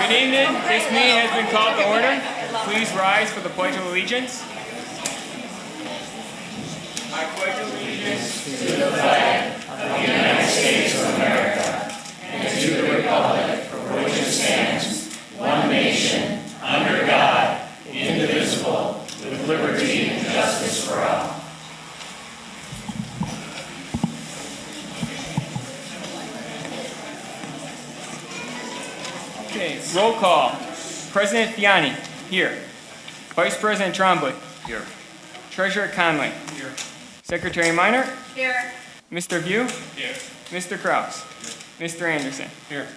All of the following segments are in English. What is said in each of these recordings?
Good evening. This meeting has been called to order. Please rise for the Pledge of Allegiance. I pledge allegiance to the flag of the United States of America and to the republic for which it stands, one nation, under God, indivisible, with liberty and justice for all. Okay, roll call. President Fiani, here. Vice President Trombley. Here. Treasurer Conley. Here. Secretary Minor. Here. Mr. View. Here. Mr. Kraus. Here. Mr. Anderson. Here.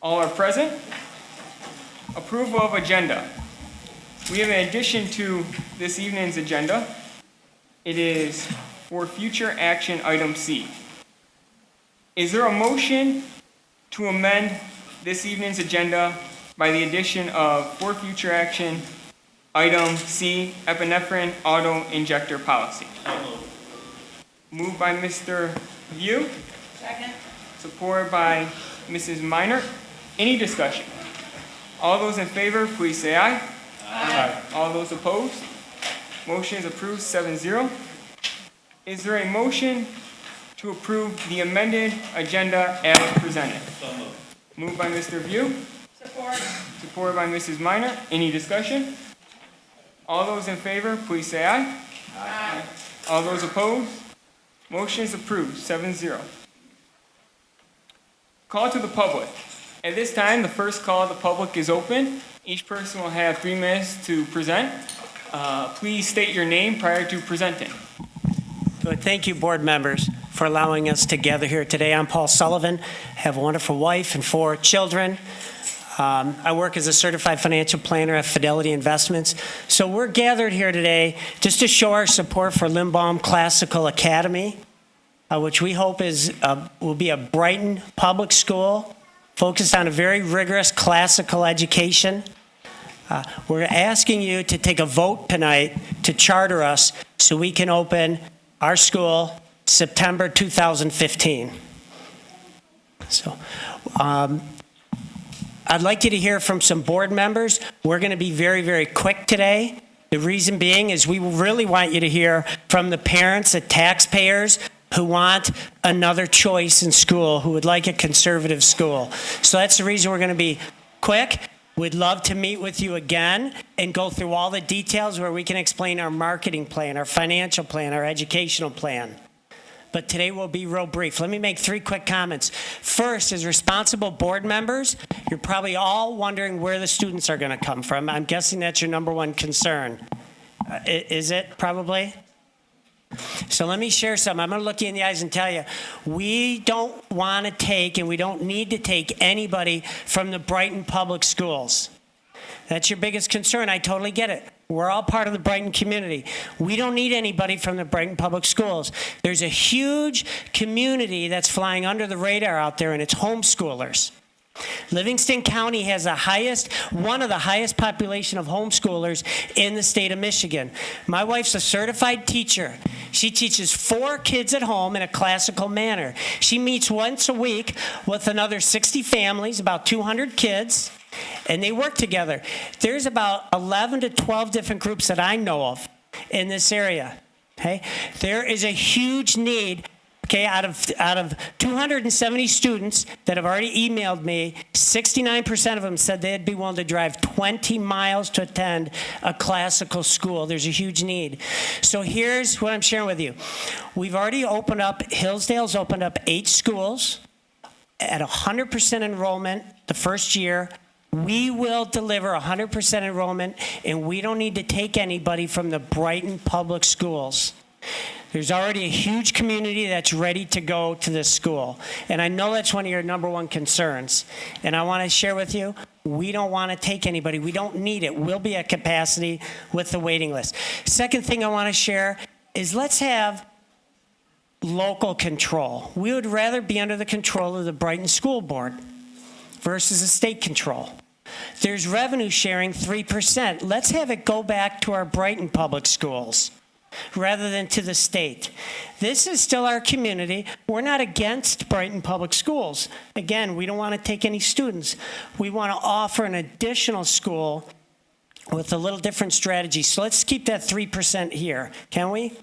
All are present. Approval of agenda. We have an addition to this evening's agenda. It is for future action item C. Is there a motion to amend this evening's agenda by the addition of for future action item C, epinephrine auto injector policy? Moved by Mr. View. Second. Supported by Mrs. Minor. Any discussion? All those in favor, please say aye. Aye. All those opposed? Motion is approved 7-0. Is there a motion to approve the amended agenda as presented? So moved. Moved by Mr. View. Support. Supported by Mrs. Minor. Any discussion? All those in favor, please say aye. Aye. All those opposed? Motion is approved 7-0. Call to the public. At this time, the first call of the public is open. Each person will have 3 minutes to present. Please state your name prior to presenting. Good. Thank you, board members, for allowing us to gather here today. I'm Paul Sullivan. I have a wonderful wife and 4 children. I work as a certified financial planner at Fidelity Investments. So we're gathered here today just to show our support for Limbaum Classical Academy, which we hope will be a Brighton public school focused on a very rigorous classical education. We're asking you to take a vote tonight to charter us so we can open our school September 2015. So I'd like you to hear from some board members. We're going to be very, very quick today. The reason being is we really want you to hear from the parents, the taxpayers who want another choice in school, who would like a conservative school. So that's the reason we're going to be quick. We'd love to meet with you again and go through all the details where we can explain our marketing plan, our financial plan, our educational plan. But today will be real brief. Let me make 3 quick comments. First, as responsible board members, you're probably all wondering where the students are going to come from. I'm guessing that's your number 1 concern. Is it probably? So let me share something. I'm going to look you in the eyes and tell you, we don't want to take and we don't need to take anybody from the Brighton public schools. That's your biggest concern. I totally get it. We're all part of the Brighton community. We don't need anybody from the Brighton public schools. There's a huge community that's flying under the radar out there, and it's homeschoolers. Livingston County has one of the highest population of homeschoolers in the state of Michigan. My wife's a certified teacher. She teaches 4 kids at home in a classical manner. She meets once a week with another 60 families, about 200 kids, and they work together. There's about 11 to 12 different groups that I know of in this area. Okay? There is a huge need. Okay, out of 270 students that have already emailed me, 69% of them said they'd be willing to drive 20 miles to attend a classical school. There's a huge need. So here's what I'm sharing with you. We've already opened up, Hillsdale's opened up 8 schools at 100% enrollment the first year. We will deliver 100% enrollment, and we don't need to take anybody from the Brighton public schools. There's already a huge community that's ready to go to this school. And I know that's one of your number 1 concerns. And I want to share with you, we don't want to take anybody. We don't need it. We'll be at capacity with the waiting list. Second thing I want to share is let's have local control. We would rather be under the control of the Brighton School Board versus the state control. There's revenue sharing 3%. Let's have it go back to our Brighton public schools. rather than to the state. This is still our community. We're not against Brighton Public Schools. Again, we don't want to take any students. We want to offer an additional school with a little different strategy. So let's keep that 3% here, can we?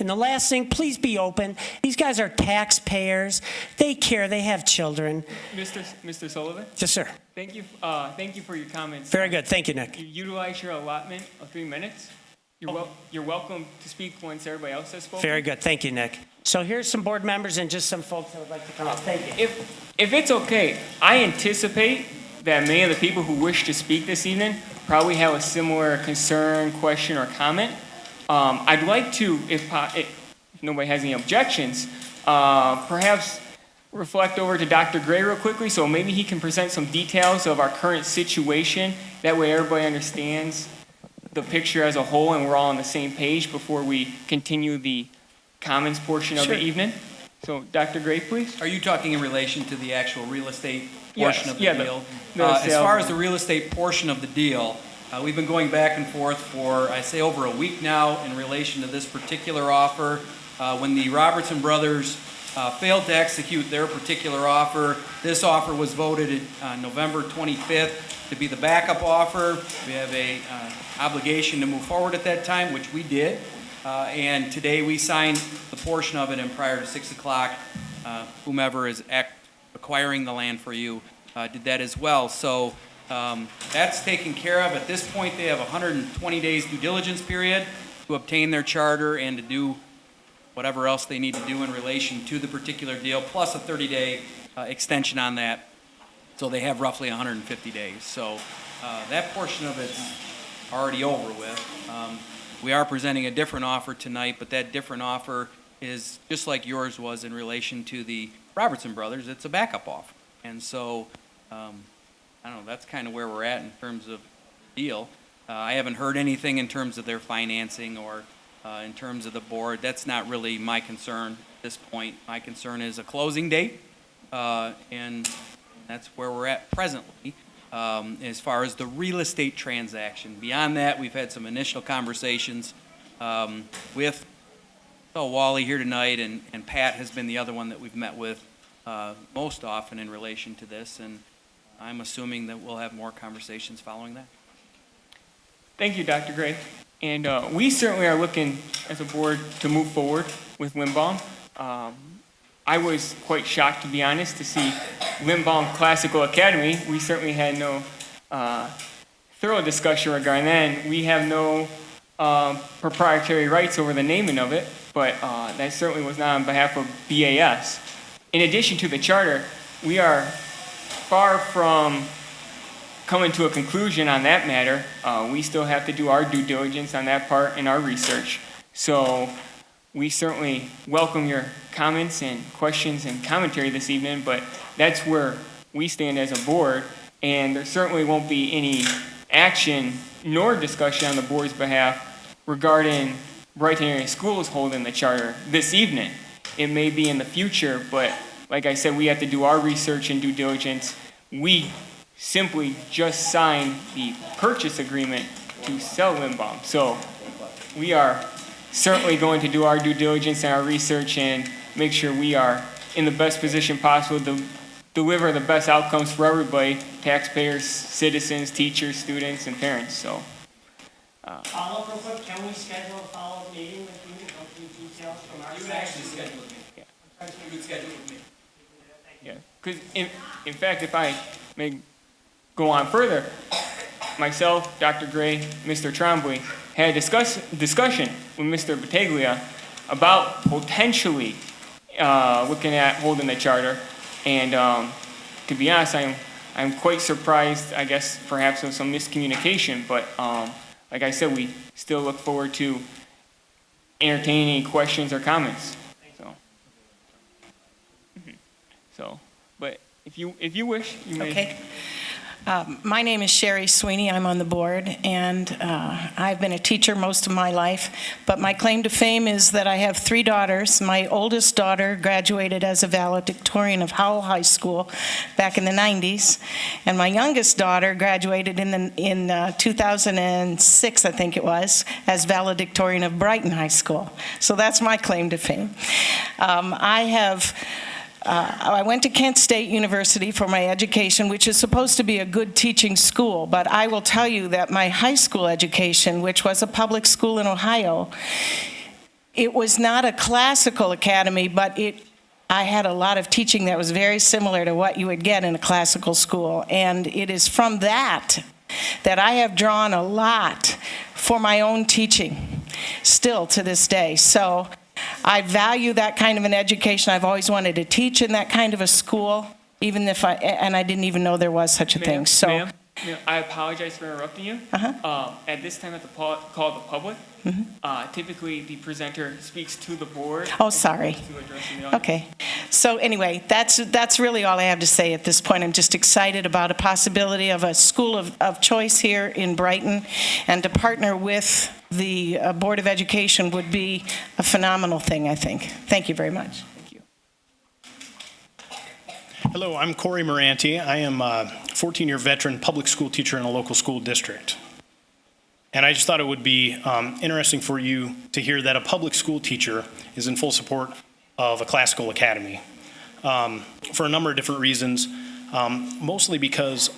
And the last thing, please be open. These guys are taxpayers. They care. They have children. Mr. Sullivan? Yes, sir. Thank you for your comments. Very good. Thank you, Nick. You utilize your allotment of 3 minutes. You're welcome to speak once everybody else has spoken. Very good. Thank you, Nick. So here's some board members and just some folks that would like to come up. Thank you. If it's okay, I anticipate that many of the people who wish to speak this evening probably have a similar concern, question, or comment. I'd like to, if nobody has any objections, perhaps reflect over to Dr. Gray real quickly, so maybe he can present some details of our current situation. That way everybody understands the picture as a whole and we're all on the same page before we continue the comments portion of Sure. the evening. So, Dr. Gray, please. Are you talking in relation to the actual real estate portion of the yeah, deal? the As sale. far as the real estate portion of the deal, we've been going back and forth for, I say, over a week now in relation to this particular offer. When the Robertson brothers failed to execute their particular offer, this offer was voted on November 25th to be the backup offer. We have a obligation to move forward at that time, which we did. And today we signed the portion of it, and prior to 6 o'clock, whomever is acquiring the land for you did that as well. So that's taken care of. At this point, they have a 120 days due diligence period to obtain their charter and to do whatever else they need to do in relation to the particular deal, plus a 30-day extension on that. So they have roughly 150 days. So that portion of it's already over with. We are presenting a different offer tonight, but that different offer is just like yours was in relation to the Robertson brothers. It's a backup offer. And so, I don't know, that's kind of where we're at in terms of deal. I haven't heard anything in terms of their financing or in terms of the board. That's not really my concern at this point. My concern is a closing date, and that's where we're at presently. As far as the real estate transaction. Beyond that, we've had some initial conversations with Wally here tonight, and Pat has been the other one that we've met with most often in relation to this, and I'm assuming that we'll have more conversations following that. Thank you, Dr. Gray. And we certainly are looking, as a board, to move forward with Limbaum. I was quite shocked, to be honest, to see Limbaum Classical Academy. We certainly had no thorough discussion regarding that, and we have no proprietary rights over the naming of it, but that certainly was not on behalf of BAS. In addition to the charter, we are far from coming to a conclusion on that matter. We still have to do our due diligence on that part in our research. So we certainly welcome your comments and questions and commentary this evening, but that's where we stand as a board, and there certainly won't be any action nor discussion on the board's behalf regarding Brighton Area Schools holding the charter this evening. It may be in the future, but like I said, we have to do our research and due diligence. We simply just signed the purchase agreement to sell Limbaum. So we are certainly going to do our due diligence and our research and make sure we are in the best position possible to deliver the best outcomes for everybody, taxpayers, citizens, teachers, students, and parents. So. Follow up real quick. Can we schedule a follow-up meeting with you to go through details from our You would side? actually schedule with me. Yeah. You would schedule with me. Yeah, because in fact, if I may go on further, myself, Dr. Gray, Mr. Trombley had a discussion with Mr. Battaglia about potentially looking at holding the charter, and to be honest, I'm quite surprised. I guess perhaps of some miscommunication, but like I said, we still look forward to entertaining any questions or comments. So, but if you wish, you may. Okay. My name is Sherry Sweeney. I'm on the board, and I've been a teacher most of my life. But my claim to fame is that I have 3 daughters. My oldest daughter graduated as a valedictorian of Howell High School back in the 90s, and my youngest daughter graduated in 2006, I think it was, as valedictorian of Brighton High School. So that's my claim to fame. I went to Kent State University for my education, which is supposed to be a good teaching school, but I will tell you that my high school education, which was a public school in Ohio, it was not a classical academy, but I had a lot of teaching that was very similar to what you would get in a classical school, and it is from that I have drawn a lot for my own teaching, still to this day. So I value that kind of an education. I've always wanted to teach in that kind of a school, even if I didn't even know there was such a thing. So, Ma'am, I apologize for interrupting you. At this time, at the call of the public, typically the presenter speaks to the board. Oh, sorry. To addressing the audience. Okay. So anyway, that's really all I have to say at this point. I'm just excited about a possibility of a school of choice here in Brighton, and to partner with the Board of Education would be a phenomenal thing, I think. Thank you very much. Thank you. Hello, I'm Corey Moranti. I am a 14-year veteran public school teacher in a local school district. And I just thought it would be interesting for you to hear that a public school teacher is in full support of a classical academy for a number of different reasons, mostly because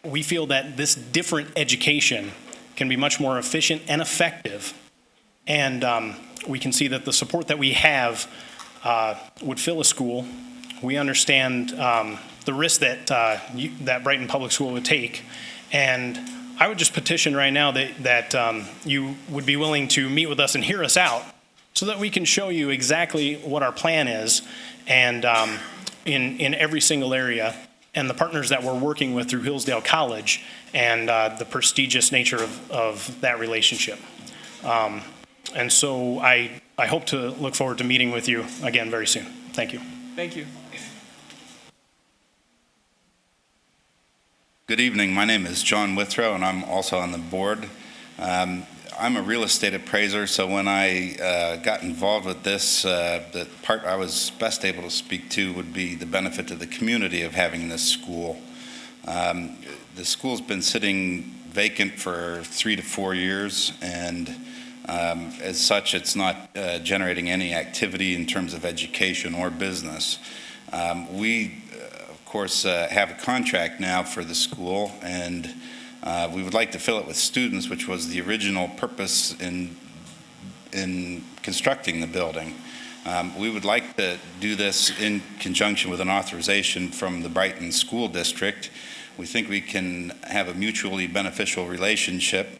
we feel that this different education can be much more efficient and effective. And we can see that the support that we have would fill a school. We understand the risk that that Brighton Public School would take. And I would just petition right now that you would be willing to meet with us and hear us out so that we can show you exactly what our plan is and in every single area, and the partners that we're working with through Hillsdale College and the prestigious nature of that relationship. And so I hope to look forward to meeting with you again very soon. Thank you. Thank you. Good evening. My name is John Withrow, and I'm also on the board. I'm a real estate appraiser, so when I got involved with this, the part I was best able to speak to would be the benefit to the community of having this school. The school's been sitting vacant for 3 to 4 years, and as such, it's not generating any activity in terms of education or business. We, of course, have a contract now for the school, and we would like to fill it with students, which was the original purpose in constructing the building. We would like to do this in conjunction with an authorization from the Brighton School District. We think we can have a mutually beneficial relationship.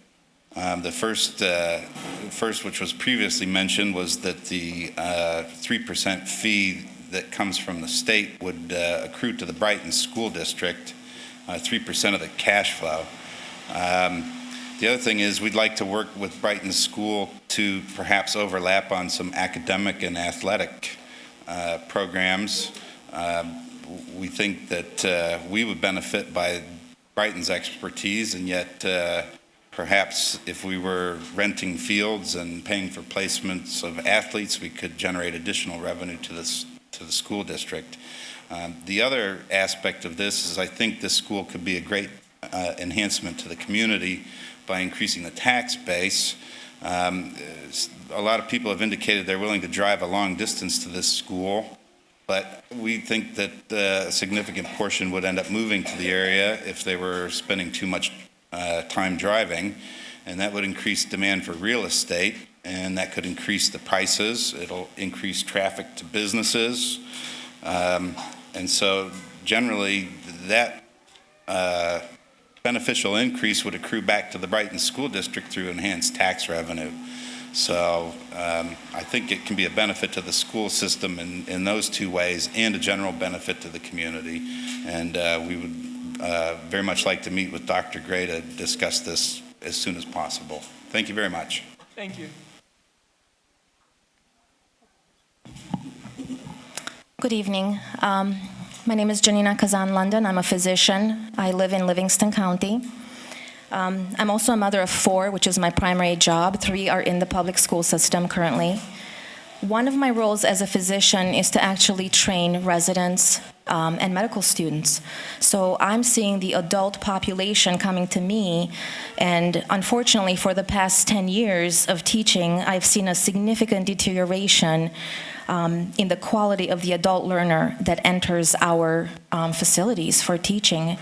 The first, which was previously mentioned, was that the 3% fee that comes from the state would accrue to the Brighton School District, 3% of the cash flow. The other thing is we'd like to work with Brighton School to perhaps overlap on some academic and athletic programs. We think that we would benefit by Brighton's expertise, and yet perhaps if we were renting fields and paying for placements of athletes, we could generate additional revenue to the school district. The other aspect of this is I think this school could be a great enhancement to the community by increasing the tax base. A lot of people have indicated they're willing to drive a long distance to this school, but we think that a significant portion would end up moving to the area if they were spending too much time driving, and that would increase demand for real estate, and that could increase the prices. It'll increase traffic to businesses, and so generally that beneficial increase would accrue back to the Brighton School District through enhanced tax revenue. So I think it can be a benefit to the school system in those two ways, and a general benefit to the community. And we would very much like to meet with Dr. Gray to discuss this as soon as possible. Thank you very much. Thank you. Good evening. My name is Janina Kazan-London. I'm a physician. I live in Livingston County. I'm also a mother of 4, which is my primary job. 3 are in the public school system currently. One of my roles as a physician is to actually train residents and medical students. So I'm seeing the adult population coming to me, and unfortunately for the past 10 years of teaching, I've seen a significant deterioration in the quality of the adult learner that enters our facilities for teaching.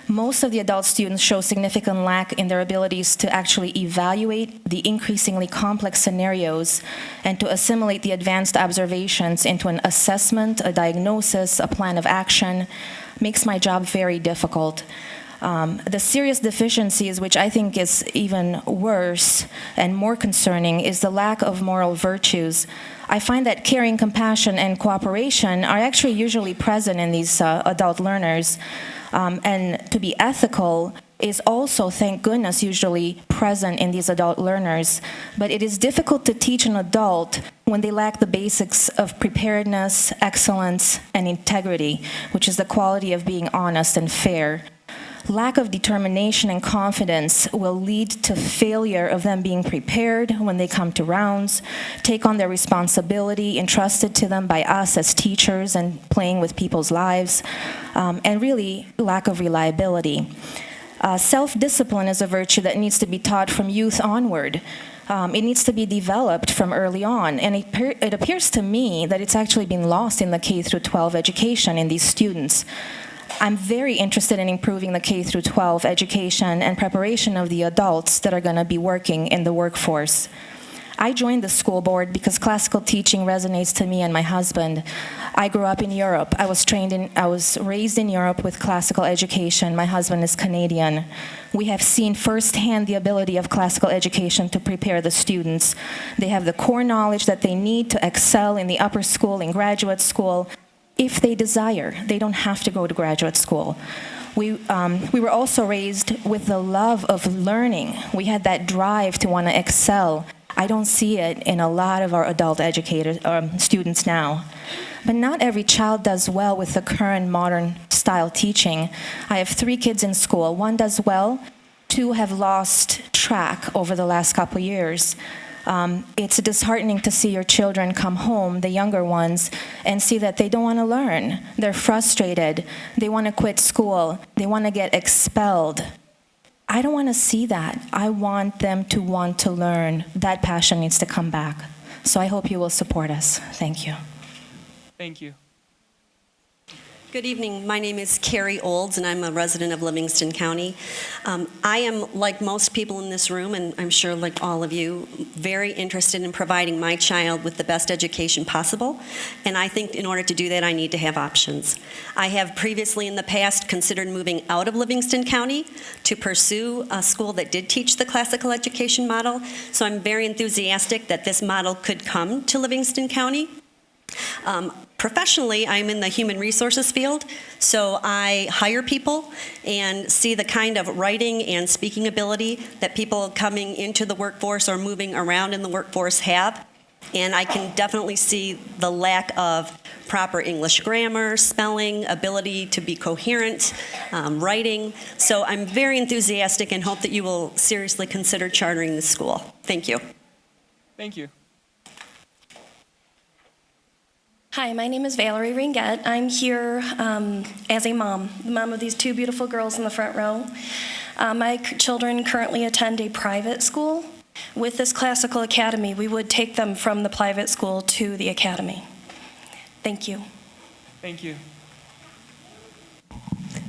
Most of the adult students show significant lack in their abilities to actually evaluate the increasingly complex scenarios and to assimilate the advanced observations into an assessment, a diagnosis, a plan of action. Makes my job very difficult. The serious deficiencies, which I think is even worse and more concerning, is the lack of moral virtues. I find that caring, compassion, and cooperation are actually usually present in these adult learners. And to be ethical is also, thank goodness, usually present in these adult learners. But it is difficult to teach an adult when they lack the basics of preparedness, excellence, and integrity, which is the quality of being honest and fair. Lack of determination and confidence will lead to failure of them being prepared when they come to rounds, take on their responsibility entrusted to them by us as teachers and playing with people's lives, and really lack of reliability. Self-discipline is a virtue that needs to be taught from youth onward. It needs to be developed from early on, and it appears to me that it's actually been lost in the K-12 education in these students. I'm very interested in improving the K-12 education and preparation of the adults that are going to be working in the workforce. I joined the school board because classical teaching resonates to me and my husband. I grew up in Europe. I was raised in Europe with classical education. My husband is Canadian. We have seen firsthand the ability of classical education to prepare the students. They have the core knowledge that they need to excel in the upper school, in graduate school, if they desire. They don't have to go to graduate school. We were also raised with the love of learning. We had that drive to want to excel. I don't see it in a lot of our adult educators, students now. But not every child does well with the current modern style teaching. I have 3 kids in school. 1 does well, 2 have lost track over the last couple years. It's disheartening to see your children come home, the younger ones, and see that they don't want to learn. They're frustrated. They want to quit school. They want to get expelled. I don't want to see that. I want them to want to learn. That passion needs to come back. So I hope you will support us. Thank you. Thank you. Good evening. My name is Carrie Olds, and I'm a resident of Livingston County. I am, like most people in this room, and I'm sure like all of you, very interested in providing my child with the best education possible. And I think in order to do that, I need to have options. I have previously in the past considered moving out of Livingston County to pursue a school that did teach the classical education model. So I'm very enthusiastic that this model could come to Livingston County. Professionally, I'm in the human resources field, so I hire people and see the kind of writing and speaking ability that people coming into the workforce or moving around in the workforce have. And I can definitely see the lack of proper English grammar, spelling, ability to be coherent, writing. So I'm very enthusiastic and hope that you will seriously consider chartering this school. Thank you. Thank you. Hi, my name is Valerie Ringette. I'm here as a mom, the mom of these 2 beautiful girls in the front row. My children currently attend a private school. With this classical academy, we would take them from the private school to the academy. Thank you. Thank you.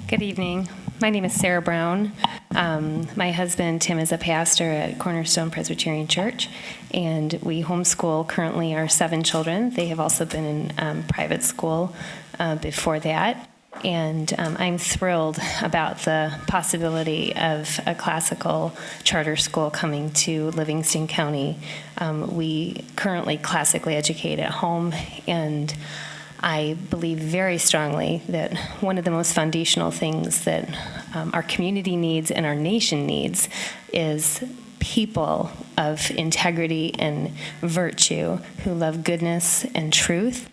Good evening. My name is Sarah Brown. My husband, Tim, is a pastor at Cornerstone Presbyterian Church, and we homeschool currently our 7 children. They have also been in private school before that, and I'm thrilled about the possibility of a classical charter school coming to Livingston County. We currently classically educate at home, and I believe very strongly that one of the most foundational things that our community needs and our nation needs is people of integrity and virtue who love goodness and truth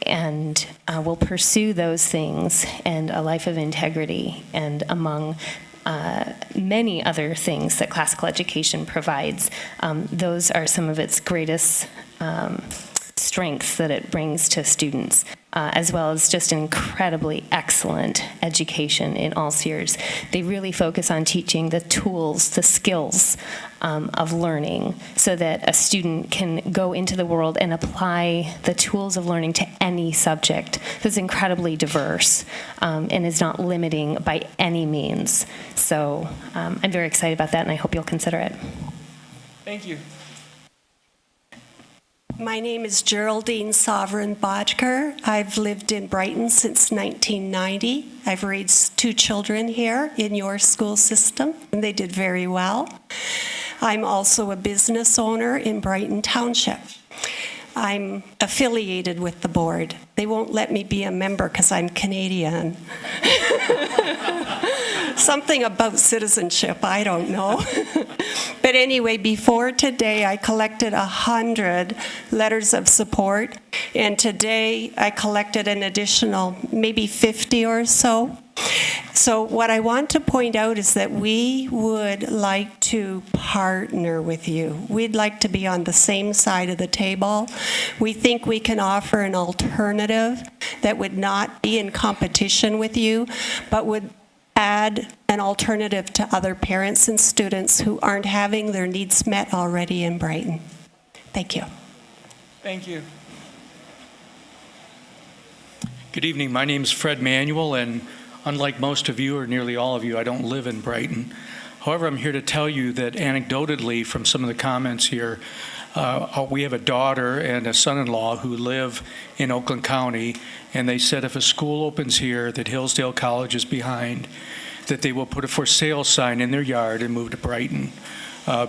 and will pursue those things and a life of integrity, and among many other things that classical education provides, those are some of its greatest strengths that it brings to students, as well as just an incredibly excellent education in all spheres. They really focus on teaching the tools, the skills of learning, so that a student can go into the world and apply the tools of learning to any subject. It's incredibly diverse and is not limiting by any means. So I'm very excited about that, and I hope you'll consider it. Thank you. My name is Geraldine Sovereign Bodker. I've lived in Brighton since 1990. I've raised 2 children here in your school system, and they did very well. I'm also a business owner in Brighton Township. I'm affiliated with the board. They won't let me be a member because I'm Canadian. Something about citizenship, I don't know. But anyway, before today, I collected 100 letters of support, and today I collected an additional maybe 50 or so. So what I want to point out is that we would like to partner with you. We'd like to be on the same side of the table. We think we can offer an alternative that would not be in competition with you, but would add an alternative to other parents and students who aren't having their needs met already in Brighton. Thank you. Thank you. Good evening. My name is Fred Manuel, and unlike most of you, or nearly all of you, I don't live in Brighton. However, I'm here to tell you that anecdotally from some of the comments here, we have a daughter and a son-in-law who live in Oakland County, and they said if a school opens here that Hillsdale College is behind, that they will put a for sale sign in their yard and move to Brighton.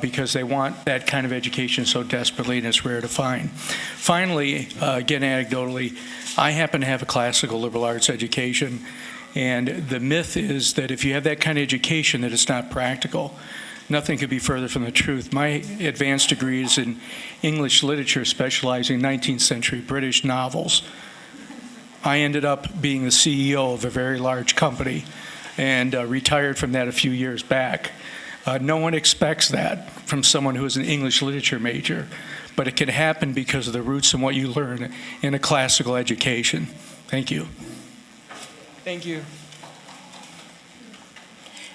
Because they want that kind of education so desperately, and it's rare to find. Finally, again anecdotally, I happen to have a classical liberal arts education, and the myth is that if you have that kind of education that it's not practical. Nothing could be further from the truth. My advanced degree is in English literature, specializing in 19th century British novels. I ended up being the CEO of a very large company and retired from that a few years back. No one expects that from someone who is an English literature major, but it can happen because of the roots and what you learn in a classical education. Thank you. Thank you.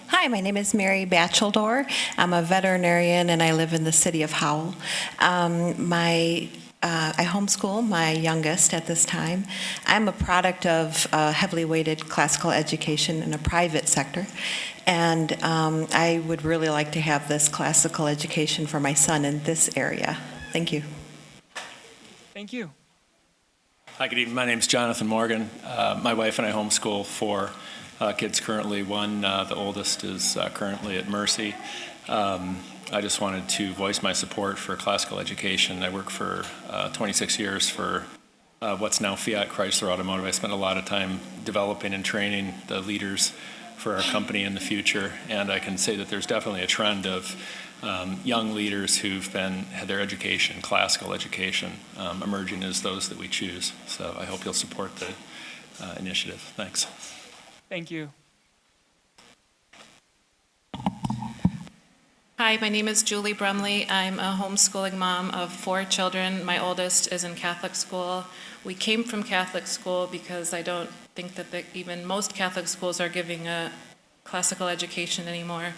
Hi, my name is Mary Batcheldor. I'm a veterinarian and I live in the city of Howell. I homeschool my youngest at this time. I'm a product of heavily weighted classical education in a private sector, and I would really like to have this classical education for my son in this area. Thank you. Thank you. Hi, good evening. My name is Jonathan Morgan. My wife and I homeschool 4 kids currently. One, the oldest, is currently at Mercy. I just wanted to voice my support for classical education. I worked for 26 years for what's now Fiat Chrysler Automotive. I spent a lot of time developing and training the leaders for our company in the future, and I can say that there's definitely a trend of young leaders who've had their education, classical education, emerging as those that we choose. So I hope you'll support the initiative. Thanks. Thank you. Hi, my name is Julie Brumley. I'm a homeschooling mom of 4 children. My oldest is in Catholic school. We came from Catholic school because I don't think that even most Catholic schools are giving a classical education anymore.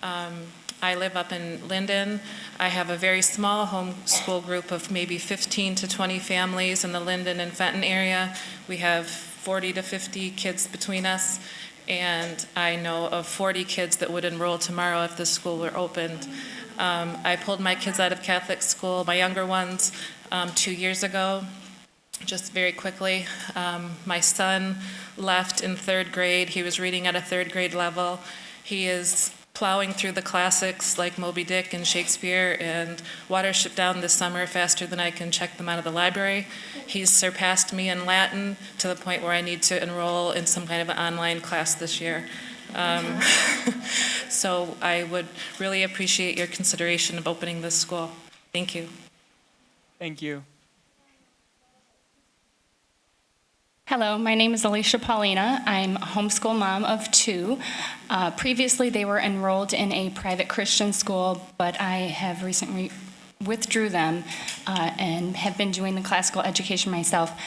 I live up in Linden. I have a very small homeschool group of maybe 15 to 20 families in the Linden and Fenton area. We have 40 to 50 kids between us. And I know of 40 kids that would enroll tomorrow if the school were opened. I pulled my kids out of Catholic school, my younger ones, 2 years ago. Just very quickly, my son left in 3rd grade. He was reading at a 3rd grade level. He is plowing through the classics like Moby Dick and Shakespeare and Watership Down this summer faster than I can check them out of the library. He's surpassed me in Latin to the point where I need to enroll in some kind of an online class this year. So I would really appreciate your consideration of opening this school. Thank you. Thank you. Hello, my name is Alicia Paulina. I'm a homeschool mom of 2. Previously, they were enrolled in a private Christian school, but I have recently withdrew them and have been doing the classical education myself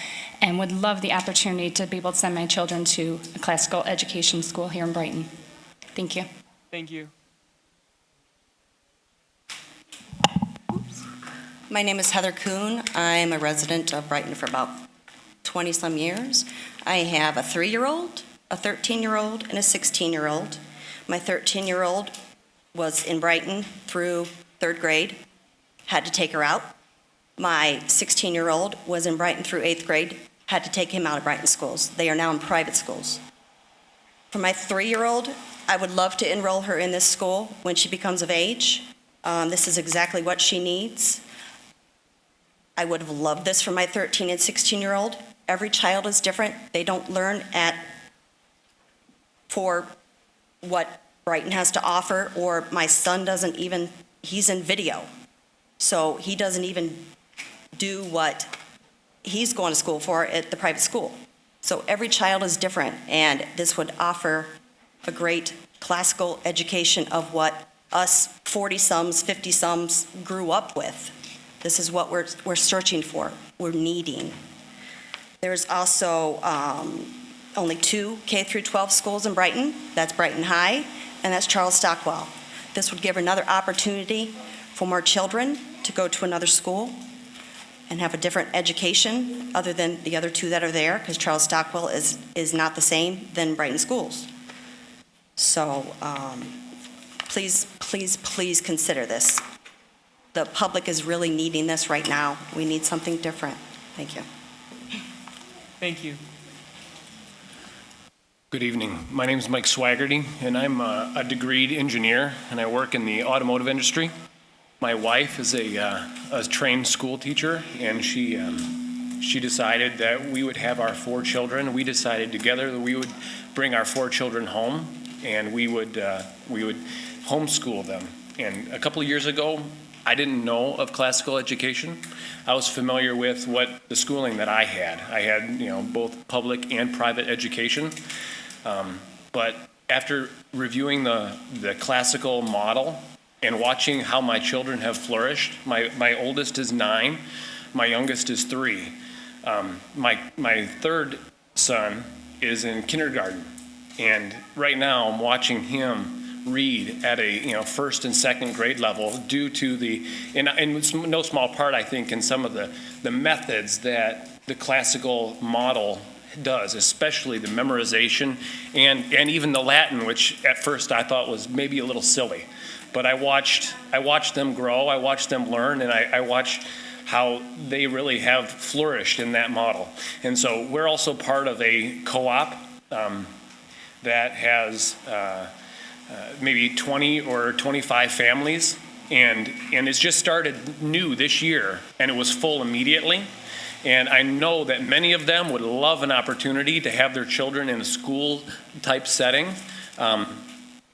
and would love the opportunity to be able to send my children to a classical education school here in Brighton. Thank you. Thank you. My name is Heather Kuhn. I'm a resident of Brighton for about 20-some years. I have a 3-year-old, a 13-year-old, and a 16-year-old. My 13-year-old was in Brighton through 3rd grade, had to take her out. My 16-year-old was in Brighton through 8th grade, had to take him out of Brighton schools. They are now in private schools. For my 3-year-old, I would love to enroll her in this school when she becomes of age. This is exactly what she needs. I would have loved this for my 13 and 16-year-old. Every child is different. They don't learn for what Brighton has to offer, or my son doesn't even, he's in video. So he doesn't even do what he's going to school for at the private school. So every child is different, and this would offer a great classical education of what us 40-sums, 50-sums grew up with. This is what we're searching for, we're needing. There's also only 2 K through 12 schools in Brighton. That's Brighton High, and that's Charles Stockwell. This would give another opportunity for more children to go to another school and have a different education other than the other 2 that are there, because Charles Stockwell is not the same than Brighton schools. So please, please, please consider this. The public is really needing this right now. We need something different. Thank you. Thank you. Good evening. My name is Mike Swaggerty, and I'm a degreed engineer, and I work in the automotive industry. My wife is a trained school teacher, and she decided that we would have our 4 children. We decided together that we would bring our 4 children home, and we would homeschool them. And a couple of years ago, I didn't know of classical education. I was familiar with what the schooling that I had. I had, both public and private education. But after reviewing the classical model and watching how my children have flourished, my oldest is 9, my youngest is 3. My 3rd son is in kindergarten, and right now I'm watching him read at a 1st and 2nd grade level due to in no small part, I think, in some of the methods that the classical model does, especially the memorization and even the Latin, which at first I thought was maybe a little silly. But I watched them grow, I watched them learn, and I watched how they really have flourished in that model. And so we're also part of a co-op that has maybe 20 or 25 families, and it's just started new this year, and it was full immediately. And I know that many of them would love an opportunity to have their children in a school-type setting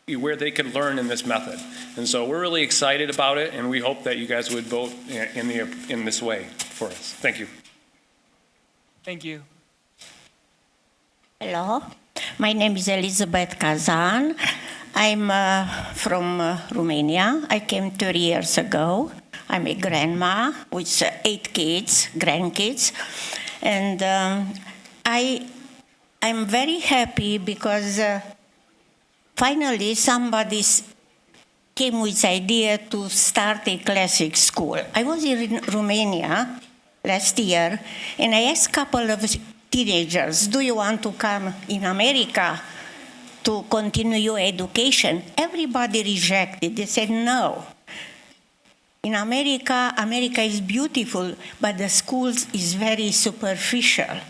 where they could learn in this method. And so we're really excited about it, and we hope that you guys would vote in this way for us. Thank you. Thank you. Hello, my name is Elizabeth Kazan. I'm from Romania. I came 30 years ago. I'm a grandma with 8 kids, grandkids. And I'm very happy because finally somebody came with the idea to start a classic school. I was in Romania last year, and I asked a couple of teenagers, do you want to come in America to continue your education? Everybody rejected. They said no. In America is beautiful, but the schools is very superficial.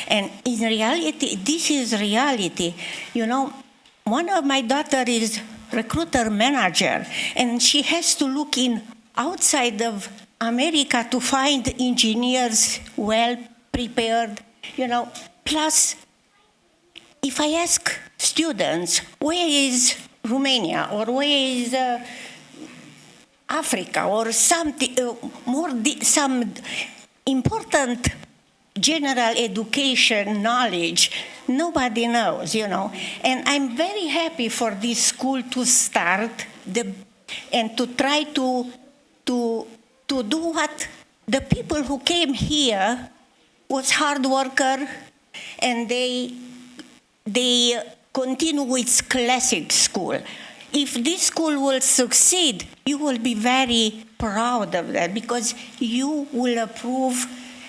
And in reality, this is reality. One of my daughter is recruiter manager, and she has to look in outside of America to find engineers well prepared, Plus, if I ask students, where is Romania, or where is Africa, or something some important general education knowledge, nobody knows, you know. And I'm very happy for this school to start and to try to do what the people who came here was hard worker, and they continue with classic school. If this school will succeed, you will be very proud of that, because you will approve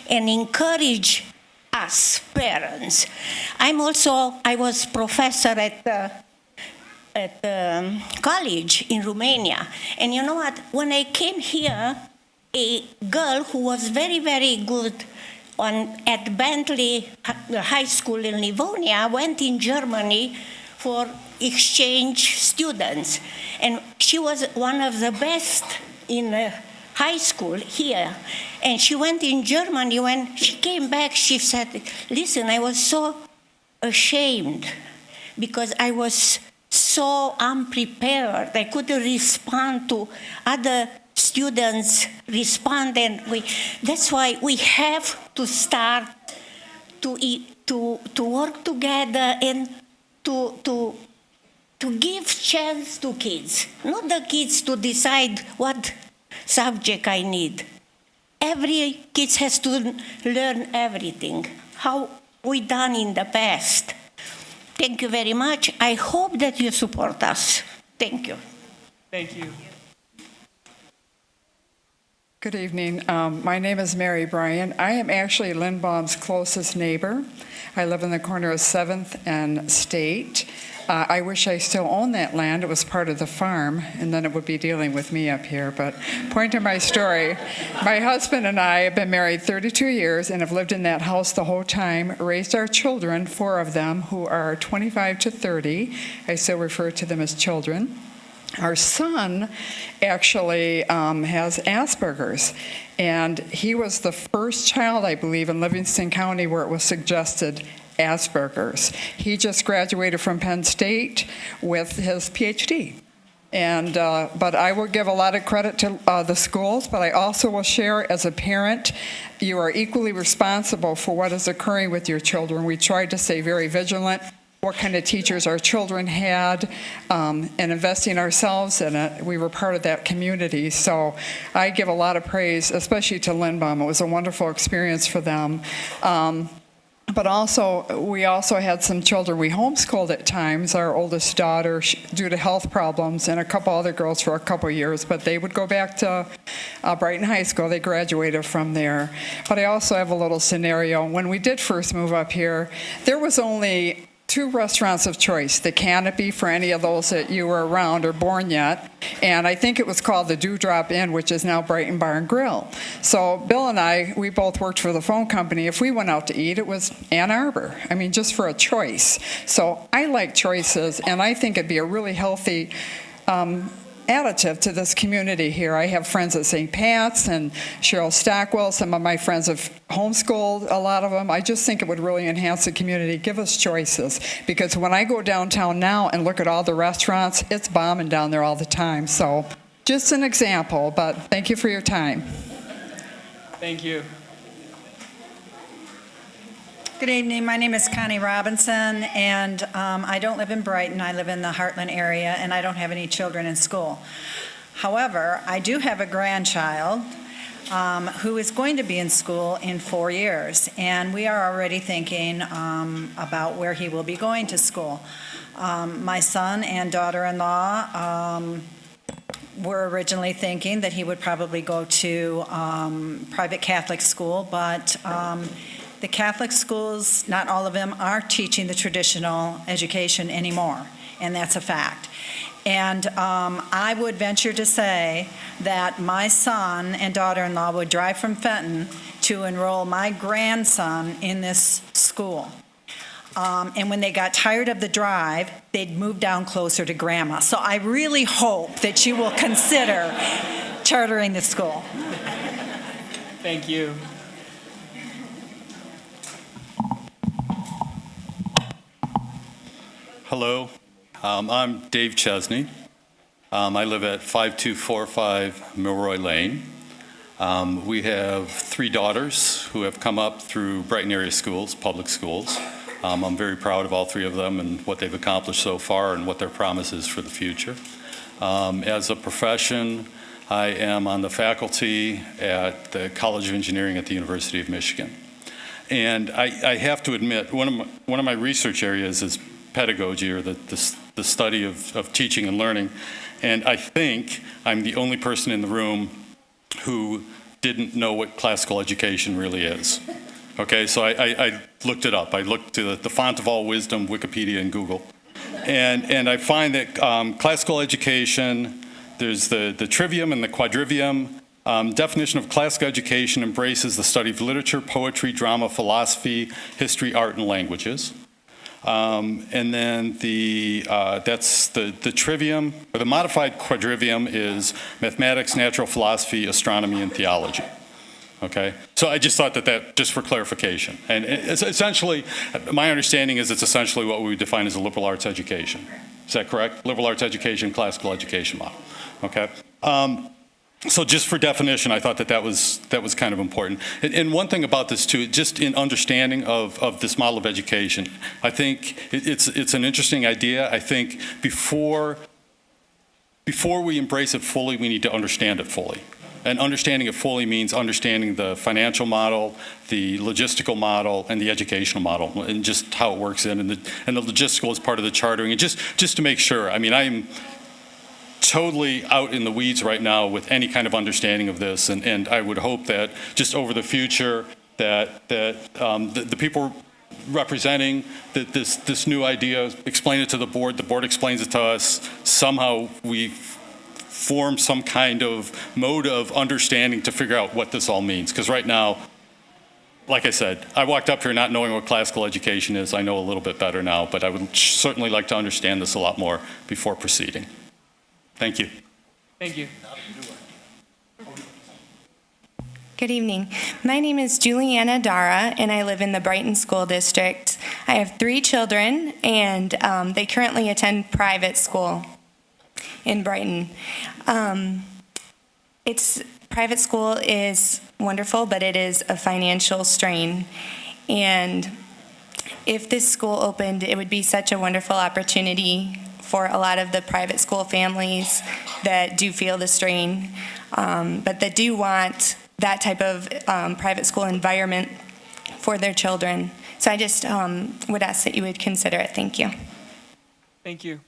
and encourage us parents. I was professor at college in Romania, and you know what? When I came here, a girl who was very, very good at Bentley High School in Livonia went in Germany for exchange students, and she was one of the best in high school here. And she went in Germany. When she came back, she said, listen, I was so ashamed because I was so unprepared. I couldn't respond to other students respond, and that's why we have to start to work together and to give chance to kids, not the kids to decide what subject I need. Every kid has to learn everything, how we done in the past. Thank you very much. I hope that you support us. Thank you. Thank you. Good evening. My name is Mary Bryan. I am actually Lindbaum's closest neighbor. I live in the corner of 7th and State. I wish I still owned that land. It was part of the farm, and then it would be dealing with me up here. But point to my story. My husband and I have been married 32 years and have lived in that house the whole time, raised our children, 4 of them, who are 25 to 30. I still refer to them as children. Our son actually has Asperger's, and he was the first child, I believe, in Livingston County where it was suggested Asperger's. He just graduated from Penn State with his PhD. And but I will give a lot of credit to the schools, but I also will share as a parent, you are equally responsible for what is occurring with your children. We tried to stay very vigilant what kind of teachers our children had, and investing ourselves in it. We were part of that community. So I give a lot of praise, especially to Lindbaum. It was a wonderful experience for them. But also, we also had some children we homeschooled at times. Our oldest daughter, due to health problems, and a couple other girls for a couple years, but they would go back to Brighton High School. They graduated from there. But I also have a little scenario. When we did first move up here, there was only 2 restaurants of choice, the Canopy for any of those that you were around or born yet, and I think it was called the Dewdrop Inn, which is now Brighton Bar and Grill. So Bill and I, we both worked for the phone company. If we went out to eat, it was Ann Arbor. I mean, just for a choice. So I like choices, and I think it'd be a really healthy additive to this community here. I have friends at St. Pat's and Cheryl Stockwell. Some of my friends have homeschooled, a lot of them. I just think it would really enhance the community, give us choices. Because when I go downtown now and look at all the restaurants, it's bombing down there all the time. So just an example, but thank you for your time. Thank you. Good evening. My name is Connie Robinson, and I don't live in Brighton. I live in the Heartland area, and I don't have any children in school. However, I do have a grandchild who is going to be in school in 4 years, and we are already thinking about where he will be going to school. My son and daughter-in-law were originally thinking that he would probably go to private Catholic school, but the Catholic schools, not all of them, are teaching the traditional education anymore, and that's a fact. And I would venture to say that my son and daughter-in-law would drive from Fenton to enroll my grandson in this school. And when they got tired of the drive, they'd move down closer to Grandma. So I really hope that you will consider chartering the school. Thank you. Hello, I'm Dave Chesney. I live at 5245 Milroy Lane. We have 3 daughters who have come up through Brighton area schools, public schools. I'm very proud of all 3 of them and what they've accomplished so far and what their promise is for the future. As a profession, I am on the faculty at the College of Engineering at the University of Michigan. And I have to admit, one of my research areas is pedagogy, or the study of teaching and learning. And I think I'm the only person in the room who didn't know what classical education really is. Okay, so I looked it up. I looked to the font of all wisdom, Wikipedia and Google. And I find that classical education, there's the trivium and the quadrivium. Definition of classical education embraces the study of literature, poetry, drama, philosophy, history, art, and languages. And then that's the trivium, or the modified quadrivium is mathematics, natural philosophy, astronomy, and theology. Okay, so I just thought that just for clarification. And it's essentially, my understanding is it's essentially what we define as a liberal arts education. Is that correct? Liberal arts education, classical education model. Okay. So just for definition, I thought that was kind of important. And one thing about this too, just in understanding of this model of education, I think it's an interesting idea. I think before we embrace it fully, we need to understand it fully. And understanding it fully means understanding the financial model, the logistical model, and the educational model, and just how it works in. And the logistical is part of the chartering. And just to make sure, I mean, I'm totally out in the weeds right now with any kind of understanding of this, and I would hope that just over the future that the people representing this new idea explain it to the board explains it to us, somehow we form some kind of mode of understanding to figure out what this all means. Because right now, like I said, I walked up here not knowing what classical education is. I know a little bit better now, but I would certainly like to understand this a lot more before proceeding. Thank you. Thank you. Good evening. My name is Juliana Dara, and I live in the Brighton School District. I have 3 children, and they currently attend private school in Brighton. Private school is wonderful, but it is a financial strain. And if this school opened, it would be such a wonderful opportunity for a lot of the private school families that do feel the strain, but that do want that type of private school environment for their children. So I just would ask that you would consider it. Thank you. Thank you.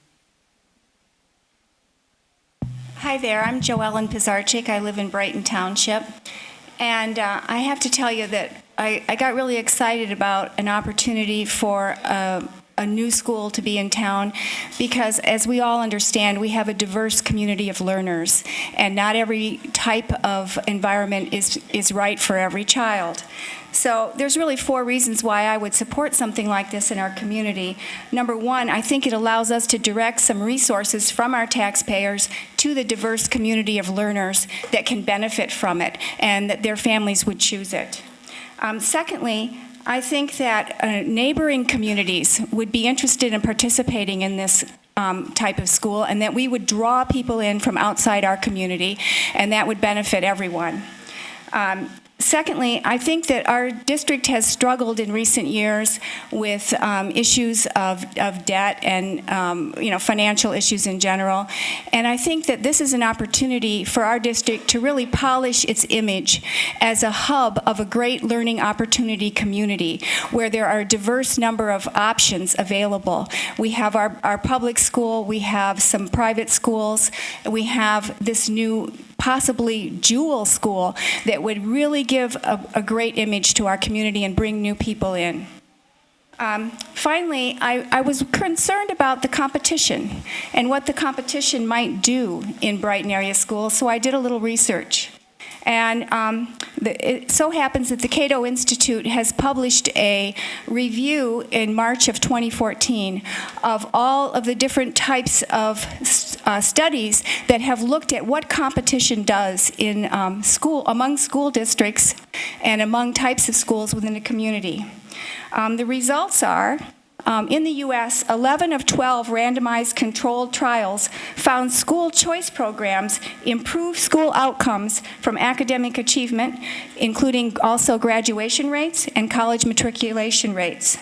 Hi there, I'm Joellen Pizarczyk. I live in Brighton Township. And I have to tell you that I got really excited about an opportunity for a new school to be in town because, as we all understand, we have a diverse community of learners, and not every type of environment is right for every child. So there's really 4 reasons why I would support something like this in our community. Number 1, I think it allows us to direct some resources from our taxpayers to the diverse community of learners that can benefit from it and that their families would choose it. Secondly, I think that neighboring communities would be interested in participating in this type of school, and that we would draw people in from outside our community, and that would benefit everyone. Secondly, I think that our district has struggled in recent years with issues of debt and financial issues in general. And I think that this is an opportunity for our district to really polish its image as a hub of a great learning opportunity community where there are a diverse number of options available. We have our public school, we have some private schools, we have this new possibly jewel school that would really give a great image to our community and bring new people in. Finally, I was concerned about the competition and what the competition might do in Brighton area schools, so I did a little research. And it so happens that the Cato Institute has published a review in March of 2014 of all of the different types of studies that have looked at what competition does in among school districts and among types of schools within a community. The results are In the U.S., 11 of 12 randomized controlled trials found school choice programs improve school outcomes from academic achievement, including also graduation rates and college matriculation rates.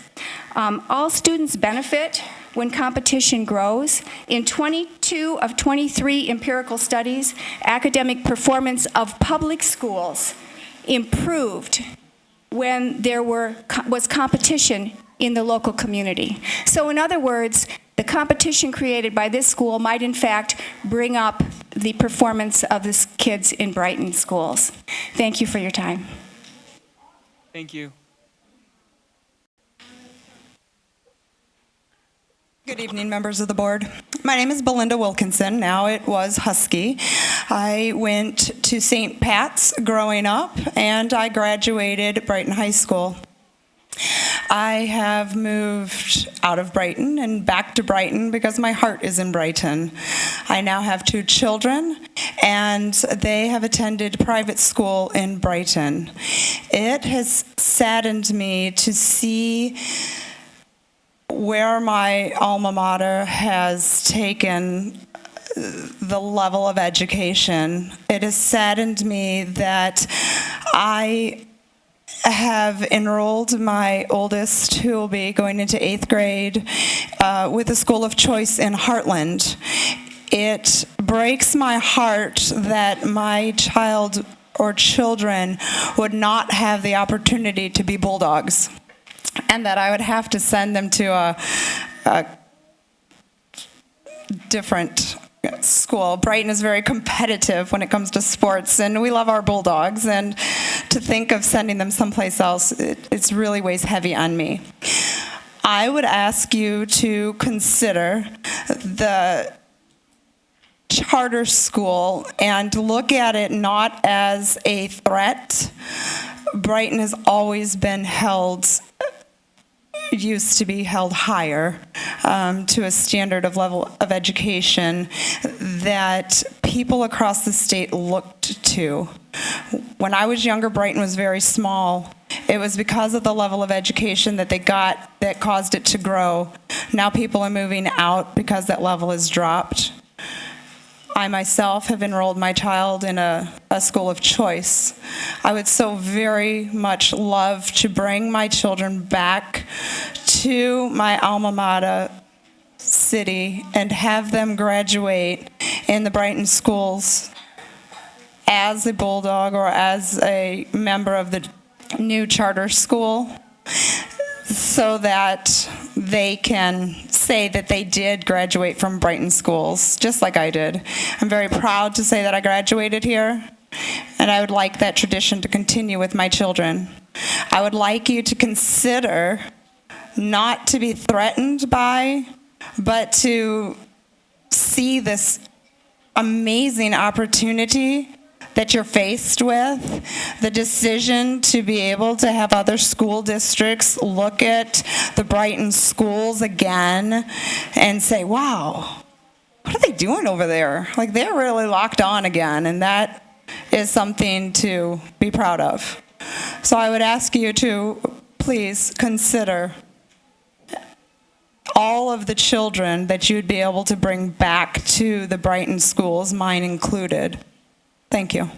All students benefit when competition grows. In 22 of 23 empirical studies, academic performance of public schools improved when there was competition in the local community. So in other words, the competition created by this school might in fact bring up the performance of the kids in Brighton schools. Thank you for your time. Thank you. Good evening, members of the board. My name is Belinda Wilkinson. Now it was Husky. I went to St. Pat's growing up, and I graduated Brighton High School. I have moved out of Brighton and back to Brighton because my heart is in Brighton. I now have 2 children, and they have attended private school in Brighton. It has saddened me to see where my alma mater has taken the level of education. It has saddened me that I have enrolled my oldest, who will be going into 8th grade, with a school of choice in Heartland. It breaks my heart that my child or children would not have the opportunity to be bulldogs, and that I would have to send them to a different school. Brighton is very competitive when it comes to sports, and we love our bulldogs, and to think of sending them someplace else, it really weighs heavy on me. I would ask you to consider the charter school and look at it not as a threat. Brighton has always been used to be held higher to a standard of level of education that people across the state looked to. When I was younger, Brighton was very small. It was because of the level of education that they got that caused it to grow. Now people are moving out because that level has dropped. I myself have enrolled my child in a school of choice. I would so very much love to bring my children back to my alma mater city and have them graduate in the Brighton schools as a bulldog or as a member of the new charter school, so that they can say that they did graduate from Brighton schools, just like I did. I'm very proud to say that I graduated here, and I would like that tradition to continue with my children. I would like you to consider not to be threatened by, but to see this amazing opportunity that you're faced with, the decision to be able to have other school districts look at the Brighton schools again and say, wow, what are they doing over there? Like, they're really locked on again, and that is something to be proud of. So I would ask you to please consider all of the children that you'd be able to bring back to the Brighton schools, mine included. Thank you.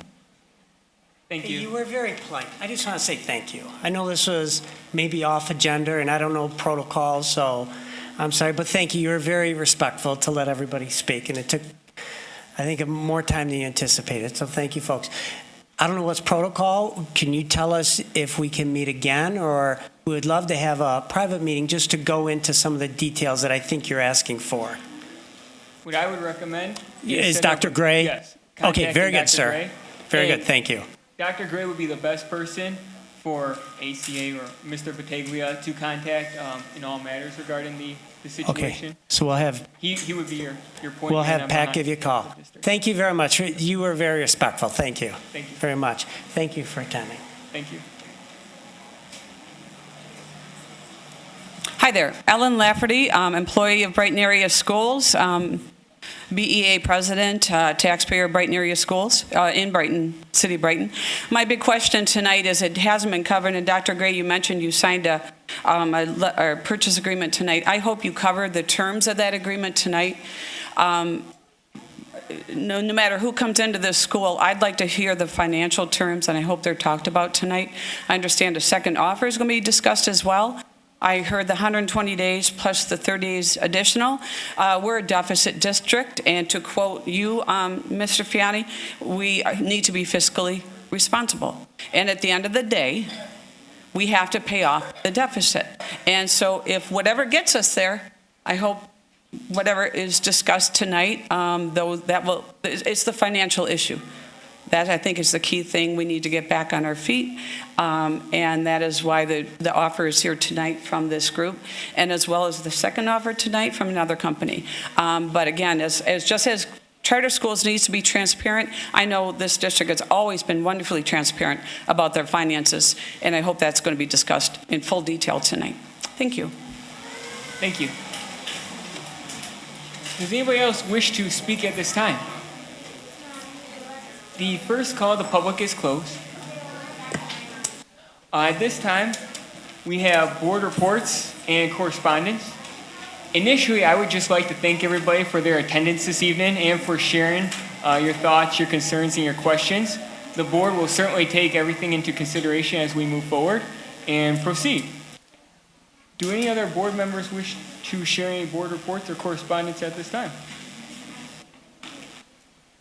Thank you. You were very polite. I just want to say thank you. I know this was maybe off agenda, and I don't know protocols, so I'm sorry, but thank you. You were very respectful to let everybody speak, and it took, I think, more time than you anticipated, so thank you, folks. I don't know what's protocol. Can you tell us if we can meet again, or we would love to have a private meeting just to go into some of the details that I think you're asking for? What I would recommend is Dr. Gray? Yes. Okay, very good, Dr. sir. Gray. Very And good, thank you. Dr. Gray would be the best person for ACA or Mr. Battaglia to contact in all matters regarding the situation. Okay, so we'll have... He would be your point. We'll man have on Pat behalf give you a of call. the district. Thank you very much. You were very respectful. Thank you. Thank you. Very much. Thank you for attending. Thank you. Hi there, Ellen Lafferty, employee of Brighton Area Schools, BEA president, taxpayer of Brighton Area Schools in Brighton, City of Brighton. My big question tonight is, it hasn't been covered, and Dr. Gray, you mentioned you signed a a purchase agreement tonight. I hope you cover the terms of that agreement tonight. No matter who comes into this school, I'd like to hear the financial terms, and I hope they're talked about tonight. I understand a second offer is going to be discussed as well. I heard the 120 days plus the 30 days additional. We're a deficit district, and to quote you, Mr. Fiani, we need to be fiscally responsible. And at the end of the day, we have to pay off the deficit. And so if whatever gets us there, I hope whatever is discussed tonight, it's the financial issue. That, I think, is the key thing. We need to get back on our feet, and that is why the offer is here tonight from this group, and as well as the second offer tonight from another company. But again, as charter schools needs to be transparent, I know this district has always been wonderfully transparent about their finances, and I hope that's going to be discussed in full detail tonight. Thank you. Thank you. Does anybody else wish to speak at this time? The first call to the public is closed. At this time, we have board reports and correspondence. Initially, I would just like to thank everybody for their attendance this evening and for sharing your thoughts, your concerns, and your questions. The board will certainly take everything into consideration as we move forward and proceed. Do any other board members wish to share any board reports or correspondence at this time?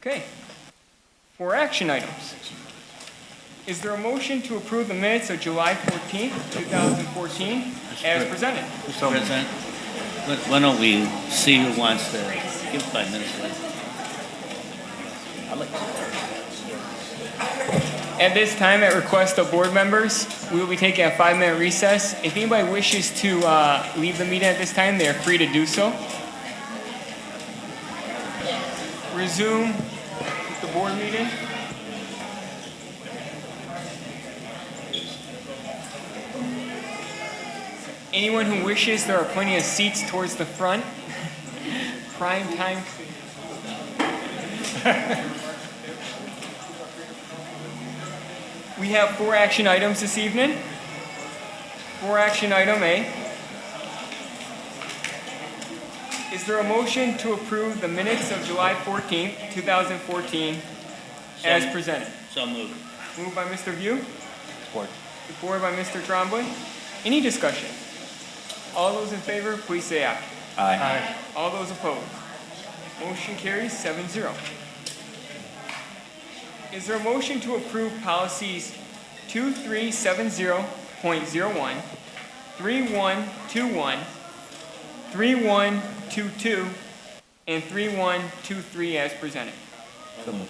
Okay. For action items, is there a motion to approve the minutes of July 14th, 2014 as presented? Mr. President, why don't we see who wants to give 5 minutes? At this time, at request of board members, we will be taking a 5-minute recess. If anybody wishes to leave the meeting at this time, they are free to do so. Resume the board meeting. Anyone who wishes, there are plenty of seats towards the front. Prime time. We have 4 action items this evening. For action item A, is there a motion to approve the minutes of July 14th, 2014 as presented? So moved. Moved by Mr. View. Support. Supported by Mr. Trombley. Any discussion? All those in favor, please say aye. Aye. All those opposed? Motion carries 7-0. Is there a motion to approve policies 2370.01, 3121, 3122, and 3123 as presented? So moved.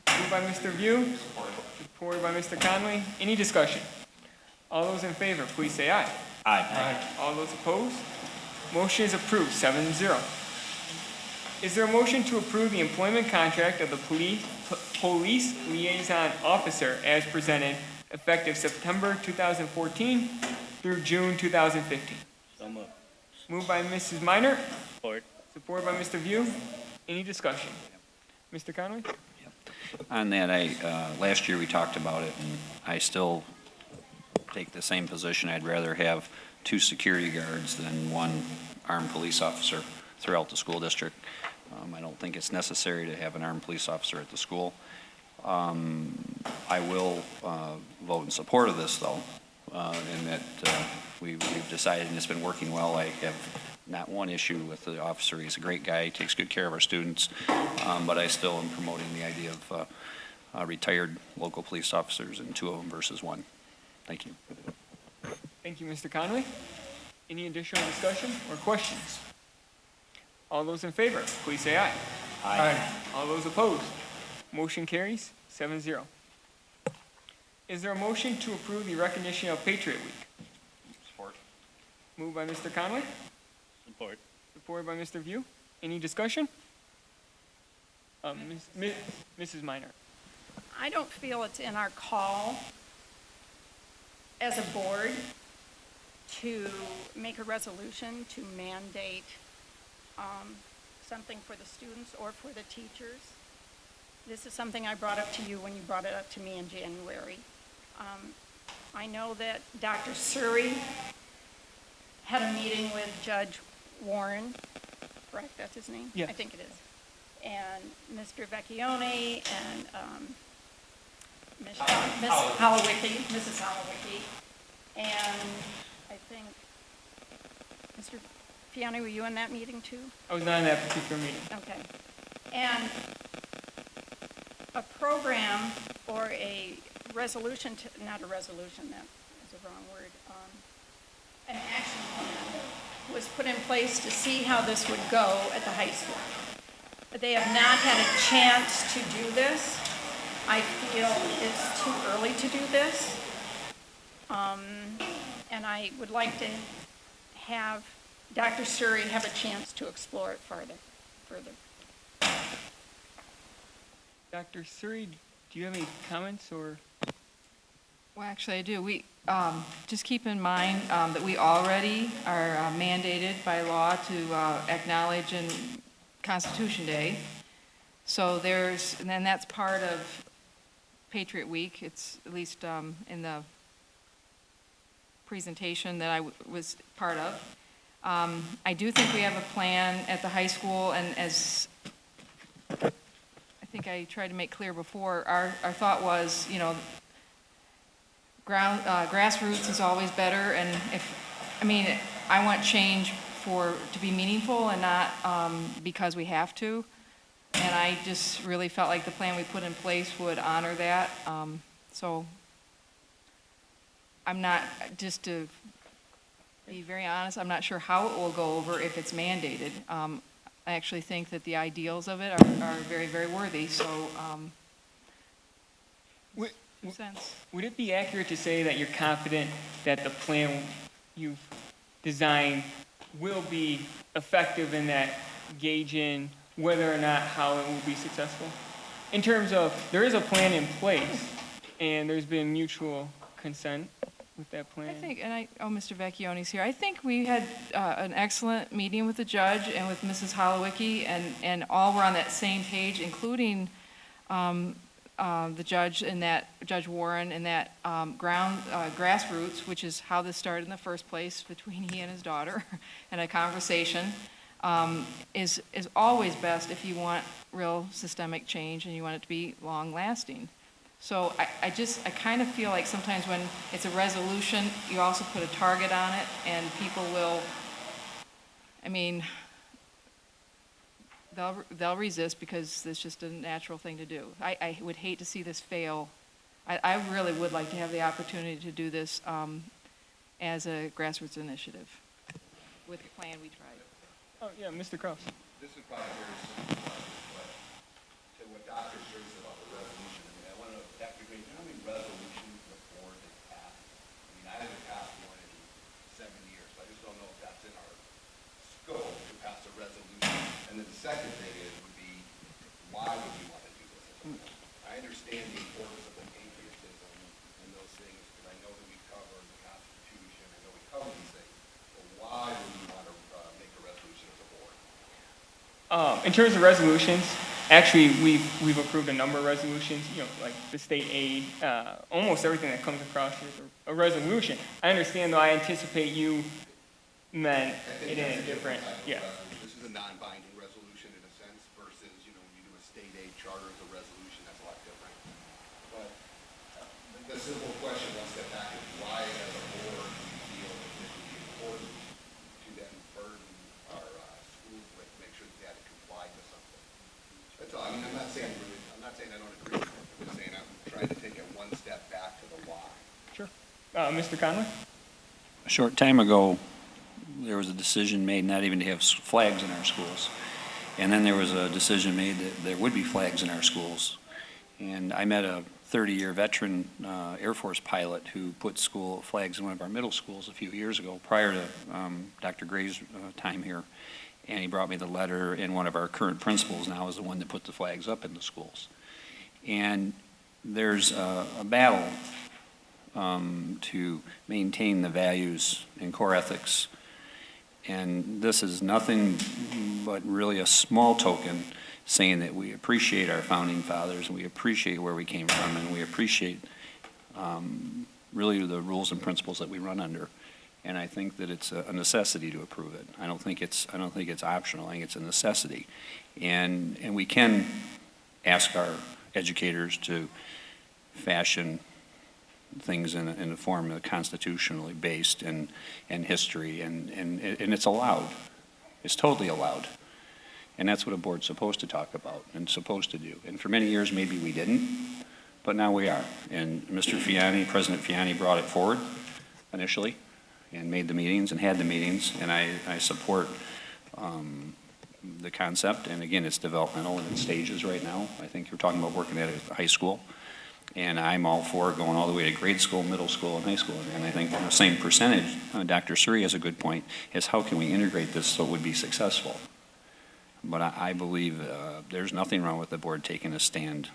Moved by Mr. View, supported by Mr. Conley. Any discussion? All those in favor, please say aye. Aye. All those opposed? Motion is approved, 7-0. Is there a motion to approve the employment contract of the police liaison officer as presented, effective September 2014 through June 2015? So moved. Moved by Mrs. Minor, Support. supported by Mr. View. Any discussion? Mr. Conley? On that, last year we talked about it, and I still take the same position. I'd rather have 2 security guards than 1 armed police officer throughout the school district. I don't think it's necessary to have an armed police officer at the school. I will vote in support of this, though, in that we've decided, and it's been working well. I have not one issue with the officer. He's a great guy. He takes good care of our students. But I still am promoting the idea of retired local police officers and 2 of them versus 1. Thank you. Thank you, Mr. Conley. Any additional discussion or questions? All those in favor, please say aye. Aye. All those opposed? Motion carries 7-0. Is there a motion to approve the recognition of Patriot Week? Support. Moved by Mr. Conley, Support. supported by Mr. View. Any discussion? Mrs. Minor. I don't feel it's in our call as a board to make a resolution to mandate something for the students or for the teachers. This is something I brought up to you when you brought it up to me in January. I know that Dr. Suri had a meeting with Judge Warren, correct, that's his name? Yes. I think it is. And Mr. Vecchione and Miss Mrs. Holowicki, and I think, Mr. Fiani, were you in that meeting too? I was not in that particular meeting. Okay. And a program or a resolution, not a resolution, that is a wrong word, an action plan was put in place to see how this would go at the high school. But they have not had a chance to do this. I feel it's too early to do this. And I would like to have Dr. Suri have a chance to explore it further. Dr. Suri, do you have any comments or? Well, actually, I do. We just keep in mind that we already are mandated by law to acknowledge in Constitution Day. So and then that's part of Patriot Week. It's at least in the presentation that I was part of. I do think we have a plan at the high school, and as I think I tried to make clear before, our thought was, grassroots is always better, and I want change to be meaningful and not because we have to. And I just really felt like the plan we put in place would honor that. So I'm not, just to be very honest, I'm not sure how it will go over if it's mandated. I actually think that the ideals of it are very, very worthy. So, Would it be accurate to say that you're confident that the plan you've designed will be effective in that gauging whether or not how it will be successful? In terms of, there is a plan in place, and there's been mutual consent with that plan. I think, Mr. Vecchione's here. I think we had an excellent meeting with the judge and with Mrs. Holowicki, and all were on that same page, including the judge and that Judge Warren and that grassroots, which is how this started in the first place between he and his daughter, and a conversation, is always best if you want real systemic change and you want it to be long lasting. So I kind of feel like sometimes when it's a resolution, you also put a target on it, and people will, they'll resist because it's just a natural thing to do. I would hate to see this fail. I really would like to have the opportunity to do this as a grassroots initiative with the plan we tried. Oh, yeah, Mr. Kraus. This is probably a very simple question, but to what Dr. Suri said about the resolution, I want to know, Dr. Green, do you know how many resolutions the board has passed? I haven't passed one in 7 years, so I just don't know if that's in our scope to pass a resolution. And then the second thing would be, why would we want to do this? I understand the importance of the patriotism and those things, because I know that we cover the Constitution, I know we cover these things, but why would we want to make a resolution as a board? In terms of resolutions, actually, we've approved a number of resolutions, like the state aid, almost everything that comes across here is a resolution. I understand, though, I anticipate you meant it in a different, yeah. This is a non-binding resolution in a sense versus, when you do a state aid charter as a resolution, that's a lot different. But the simple question, one step back, is why as a board do we feel that this would be important to then burden our schools with, make sure that they had to comply to something? That's all. I'm not saying I don't agree with it. I'm just saying I'm trying to take it one step back to the why. Sure. Mr. Conley? A short time ago, there was a decision made not even to have flags in our schools. And then there was a decision made that there would be flags in our schools. And I met a 30-year veteran Air Force pilot who put school flags in one of our middle schools a few years ago, prior to Dr. Gray's time here. And he brought me the letter, and one of our current principals now is the one that put the flags up in the schools. And there's a battle to maintain the values and core ethics. And this is nothing but really a small token saying that we appreciate our founding fathers, and we appreciate where we came from, and we appreciate really the rules and principles that we run under. And I think that it's a necessity to approve it. I don't think it's optional. I think it's a necessity. And we can ask our educators to fashion things in a form that's constitutionally based and history, and it's allowed. It's totally allowed. And that's what a board's supposed to talk about and supposed to do. And for many years, maybe we didn't, but now we are. And Mr. Fiani, President Fiani, brought it forward initially and made the meetings and had the meetings, and I support the concept. And again, it's developmental and in stages right now. I think you're talking about working at a high school, and I'm all for going all the way to grade school, middle school, and high school. And I think the same percentage, Dr. Suri has a good point, is how can we integrate this so it would be successful? But I believe there's nothing wrong with the board taking a stand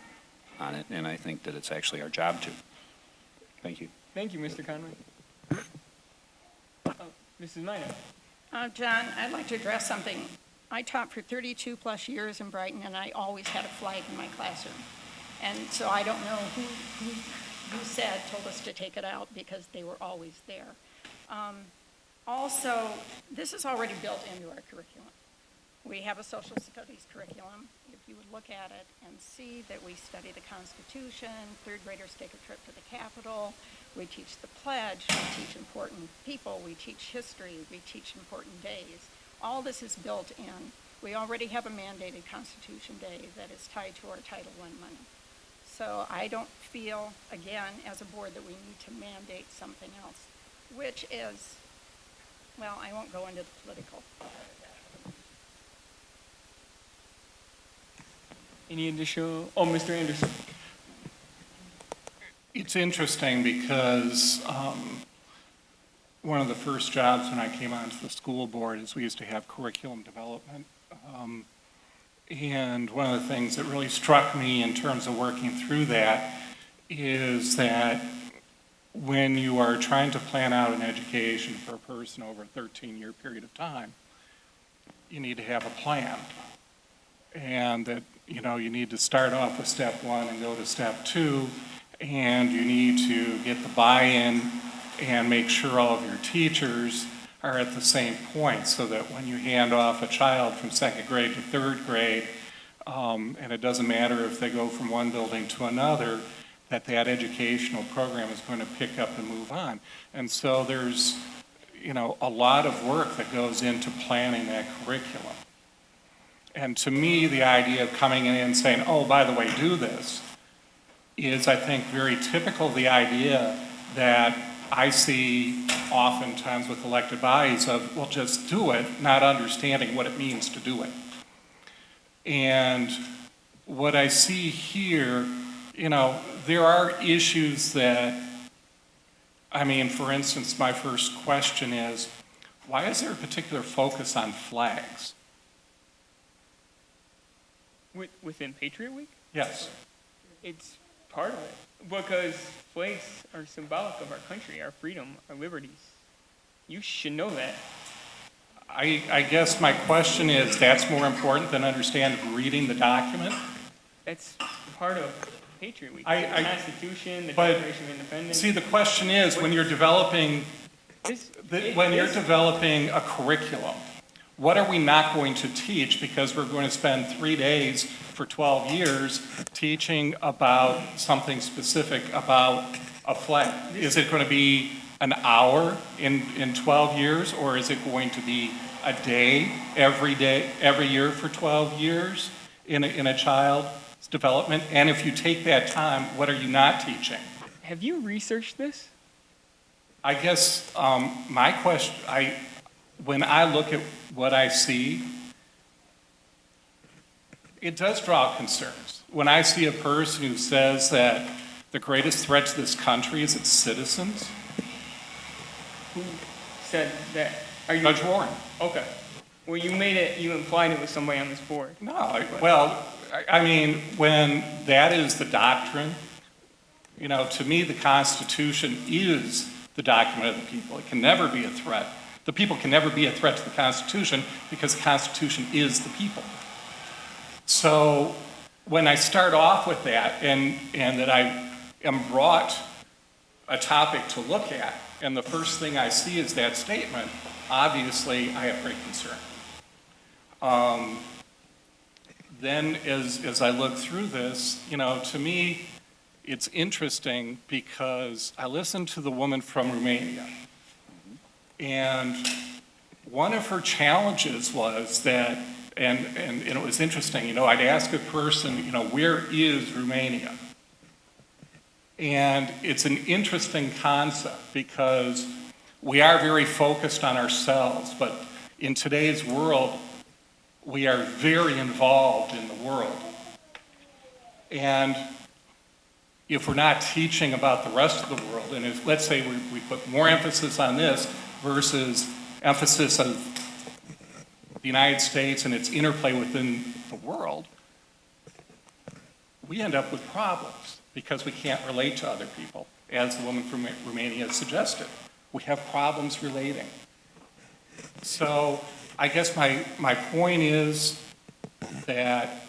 on it, and I think that it's actually our job to. Thank you. Thank you, Mr. Conway. Mrs. Minor. John, I'd like to address something. I taught for 32 plus years in Brighton, and I always had a flag in my classroom. And so I don't know who told us to take it out, because they were always there. Also, this is already built into our curriculum. We have a social studies curriculum. If you would look at it and see that we study the Constitution, third graders take a trip to the Capitol, we teach the pledge, we teach important people, we teach history, we teach important days. All this is built in. We already have a mandated Constitution Day that is tied to our Title I money. So I don't feel, again, as a board, that we need to mandate something else, which is, well, I won't go into the political. Any additional? Oh, Mr. Anderson. It's interesting because one of the first jobs when I came onto the school board is we used to have curriculum development. And one of the things that really struck me in terms of working through that is that when you are trying to plan out an education for a person over a 13-year period of time, you need to have a plan. And that, you know, you need to start off with step one and go to step two, and you need to get the buy-in and make sure all of your teachers are at the same point, so that when you hand off a child from second grade to third grade, and it doesn't matter if they go from one building to another, that educational program is going to pick up and move on. And so there's, you know, a lot of work that goes into planning that curriculum. And to me, the idea of coming in and saying, oh, by the way, do this, is, I think, very typical of the idea that I see oftentimes with elected bodies of, well, just do it, not understanding what it means to do it. And what I see here, you know, there are issues that, I mean, for instance, my first question is, why is there a particular focus on flags? Within Patriot Week? Yes. It's part of it, because flags are symbolic of our country, our freedom, our liberties. You should know that. I guess my question is, that's more important than reading the document? That's part of Patriot Week. The Constitution, the but Declaration of Independence. See, the question is, when you're developing a curriculum, what are we not going to teach? Because we're going to spend 3 days for 12 years teaching about something specific about a flag. Is it going to be an hour in 12 years, or is it going to be a day, every year for 12 years in a child's development? And if you take that time, what are you not teaching? Have you researched this? I guess my question, when I look at what I see, it does draw concerns. When I see a person who says that the greatest threat to this country is its citizens. Who said that? Judge Warren. Okay. Well, you implied it was somebody on this board. No, I mean, when that is the doctrine, you know, to me, the Constitution is the document of the people. It can never be a threat. The people can never be a threat to the Constitution, because the Constitution is the people. So when I start off with that, and that I am brought a topic to look at, and the first thing I see is that statement, obviously I have great concern. Then as I look through this, you know, to me, it's interesting because I listened to the woman from Romania. And one of her challenges was that, and it was interesting, you know, I'd ask a person, you know, where is Romania? And it's an interesting concept because we are very focused on ourselves, but in today's world, we are very involved in the world. And if we're not teaching about the rest of the world, and if, let's say we put more emphasis on this versus emphasis on the United States and its interplay within the world, we end up with problems because we can't relate to other people, as the woman from Romania suggested. We have problems relating. So I guess my point is that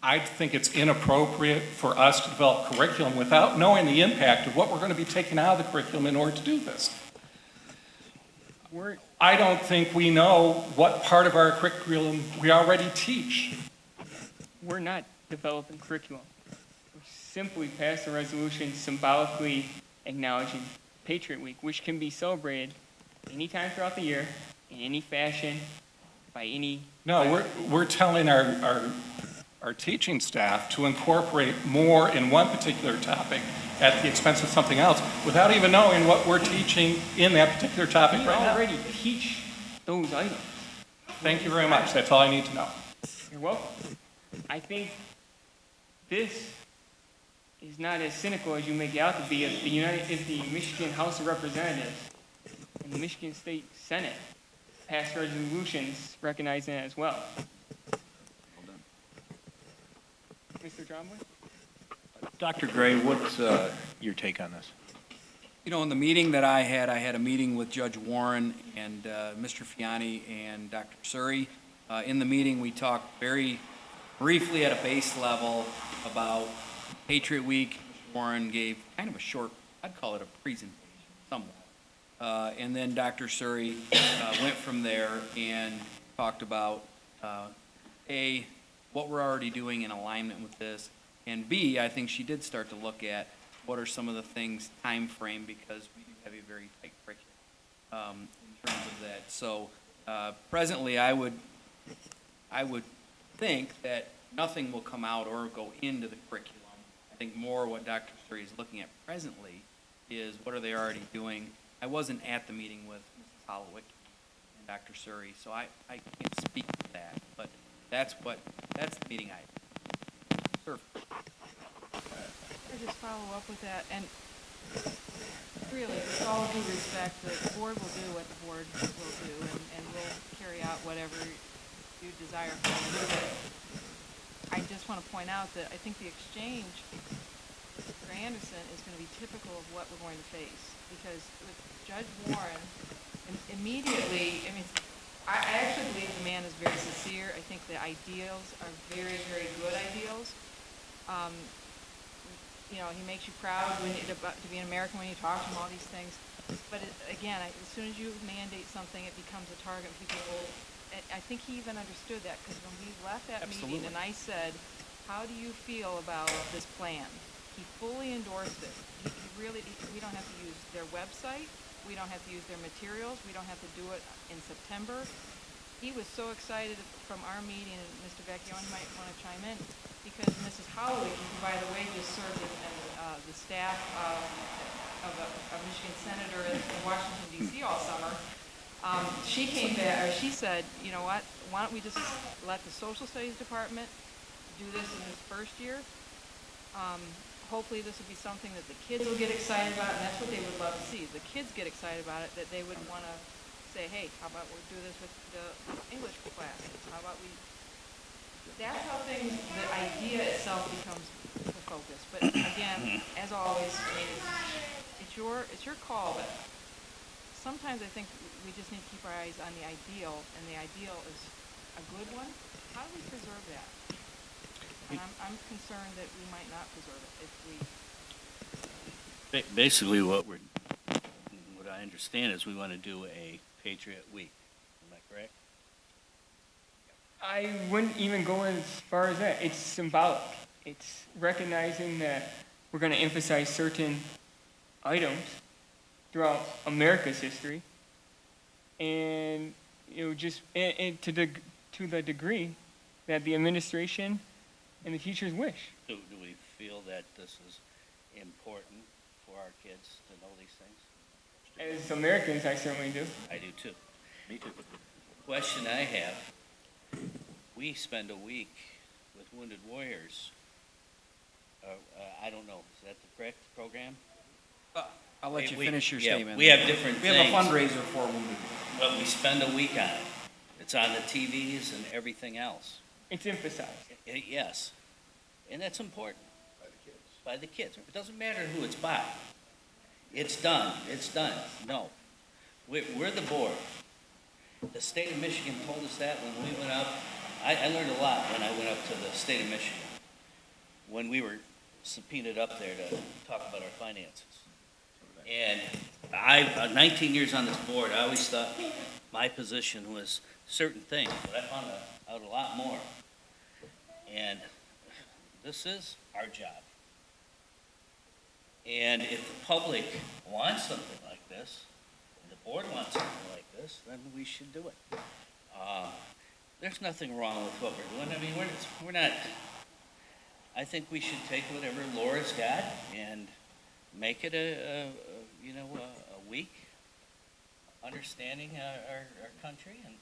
I think it's inappropriate for us to develop curriculum without knowing the impact of what we're going to be taking out of the curriculum in order to do this. I don't think we know what part of our curriculum we already teach. We're not developing curriculum. We simply passed a resolution symbolically acknowledging Patriot Week, which can be celebrated anytime throughout the year, in any fashion, by any... No, we're telling our teaching staff to incorporate more in one particular topic at the expense of something else without even knowing what we're teaching in that particular topic right now. We already teach those items. Thank you very much. That's all I need to know. You're welcome. I think this is not as cynical as you make it out to be. If the Michigan House of Representatives and the Michigan State Senate pass resolutions recognizing it as well. Mr. Trombley? Dr. Gray, what's your take on this? You know, in the meeting that I had a meeting with Judge Warren and Mr. Fiani and Dr. Suri. In the meeting, we talked very briefly at a base level about Patriot Week. Mr. Warren gave kind of a short, I'd call it a presentation, somewhat. And then Dr. Suri went from there and talked about, A, what we're already doing in alignment with this, and B, I think she did start to look at what are some of the things, time frame, because we do have a very tight curriculum in terms of that. So presently, I would think that nothing will come out or go into the curriculum. I think more what Dr. Suri is looking at presently is what are they already doing. I wasn't at the meeting with Mrs. Holowicki and Dr. Suri, so I can't speak to that, but that's the meeting I served. I just follow up with that, and really, with all due respect, the board will do what the board will do, and we'll carry out whatever you desire from us to do. I just want to point out that I think the exchange for Anderson is going to be typical of what we're going to face, because with Judge Warren, immediately, I mean, I actually believe the man is very sincere. I think the ideals are very, very good ideals. You know, he makes you proud to be an American when you talk to him, all these things. But again, as soon as you mandate something, it becomes a target. I think he even understood that, because when we left that meeting and I said, how do you feel about this plan? He fully endorsed it. We don't have to use their website. We don't have to use their materials. We don't have to do it in September. He was so excited from our meeting, and Mr. Vecchione might want to chime in, because Mrs. Holowicki, who, by the way, just served as the staff of a Michigan senator in Washington, D.C. all summer, she came back, or she said, you know what, why don't we just let the social studies department do this in this first year? Hopefully this will be something that the kids will get excited about, and that's what they would love to see. The kids get excited about it, that they would want to say, hey, how about we do this with the English classes? How about we... That's how things, the idea itself becomes the focus. But again, as always, I mean, it's your call, but sometimes I think we just need to keep our eyes on the ideal, and the ideal is a good one. How do we preserve that? And I'm concerned that we might not preserve it if we... Basically, what what I understand is we want to do a Patriot Week. Am I correct? I wouldn't even go as far as that. It's symbolic. It's recognizing that we're going to emphasize certain items throughout America's history, and just and to the degree that the administration and the teachers wish. Do we feel that this is important for our kids to know these things? As Americans, I certainly do. I do too. Me too. Question I have, we spend a week with Wounded Warriors. I don't know, is that the correct program? I'll let you We- finish your yeah, statement. we have different We have a things. fundraiser for Wounded. But we spend a week on it. It's on the TVs and everything else. It's emphasized. Yes, and that's important. By the kids. It doesn't matter who it's by. It's done, it's done. No. We're the board. The state of Michigan told us that when we went up. I learned a lot when I went up to the state of Michigan, when we were subpoenaed up there to talk about our finances. And 19 years on this board, I always thought my position was certain things, but I found out a lot more. And this is our job. And if the public wants something like this, and the board wants something like this, then we should do it. There's nothing wrong with what we're doing. I mean, we're not, I think we should take whatever Laura's got and make it a week understanding our country, and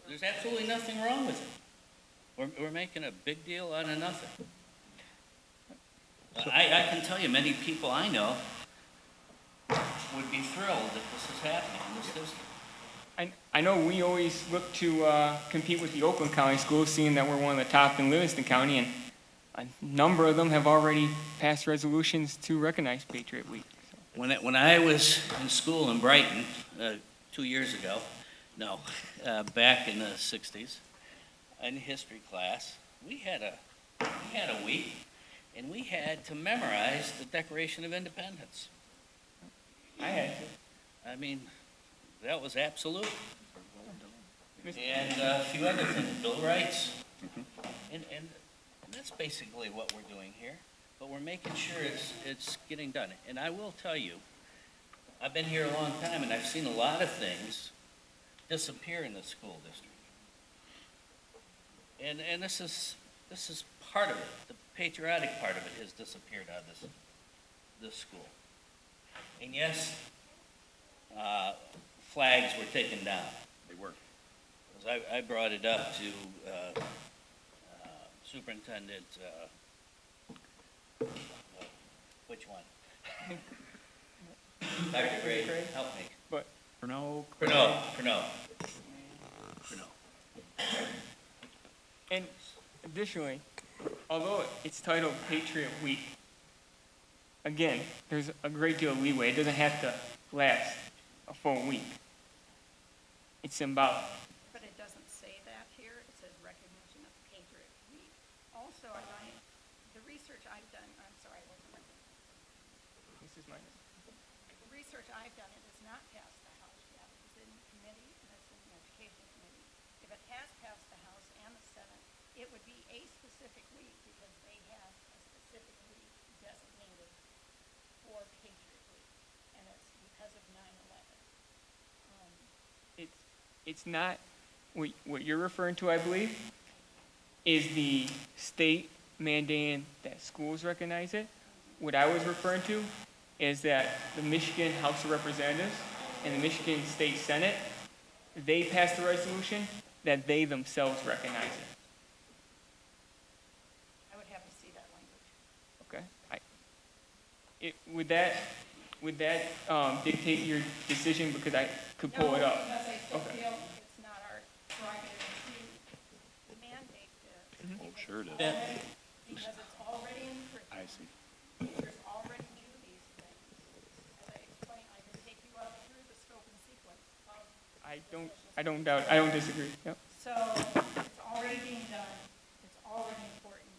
there's absolutely nothing wrong with it. We're making a big deal out of nothing. I can tell you, many people I know would be thrilled that this is happening in this district. I know we always look to compete with the Oakland County schools, seeing that we're one of the top in Livingston County, and a number of them have already passed resolutions to recognize Patriot Week. When I was in school in Brighton 2 years ago, back in the 60s, in history class, we had a week, and we had to memorize the Declaration of Independence. I had to. I mean, that was absolute. And a few other things, Bill of Rights. And that's basically what we're doing here. But we're making sure it's getting done. And I will tell you, I've been here a long time, and I've seen a lot of things disappear in the school district. And this is part of it. The patriotic part of it has disappeared out of this school. And yes, flags were taken down. They were. Because I brought it up to Superintendent, which one? Dr. Gray, help me. But Pernod. And additionally, although it's titled Patriot Week, again, there's a great deal of leeway. It doesn't have to last a full week. It's symbolic. But it doesn't say that here. It says recognition of Patriot Week. Also, the research I've done, I'm sorry, I wasn't looking. This is mine. The research I've done, it has not passed the House yet. It's in committee, and it's in the Education Committee. If it has passed the House and the Senate, it would be a specific week because they have a specific week designated for Patriot Week, and it's because of 9/11. It's not, what you're referring to, I believe, is the state mandating that schools recognize it. What I was referring to is that the Michigan House of Representatives and the Michigan State Senate, they passed a resolution that they themselves recognize it. I would have to see that language. Okay. Would that dictate your decision? Because I could pull it up. Because I still Okay. feel it's not our prerogative to mandate this. Oh, sure it is. Because it's already in curriculum. I see. Teachers already do these things. As I explained, I can take you up through the scope and sequence of. I don't disagree. Yep. So it's already being done. It's already important.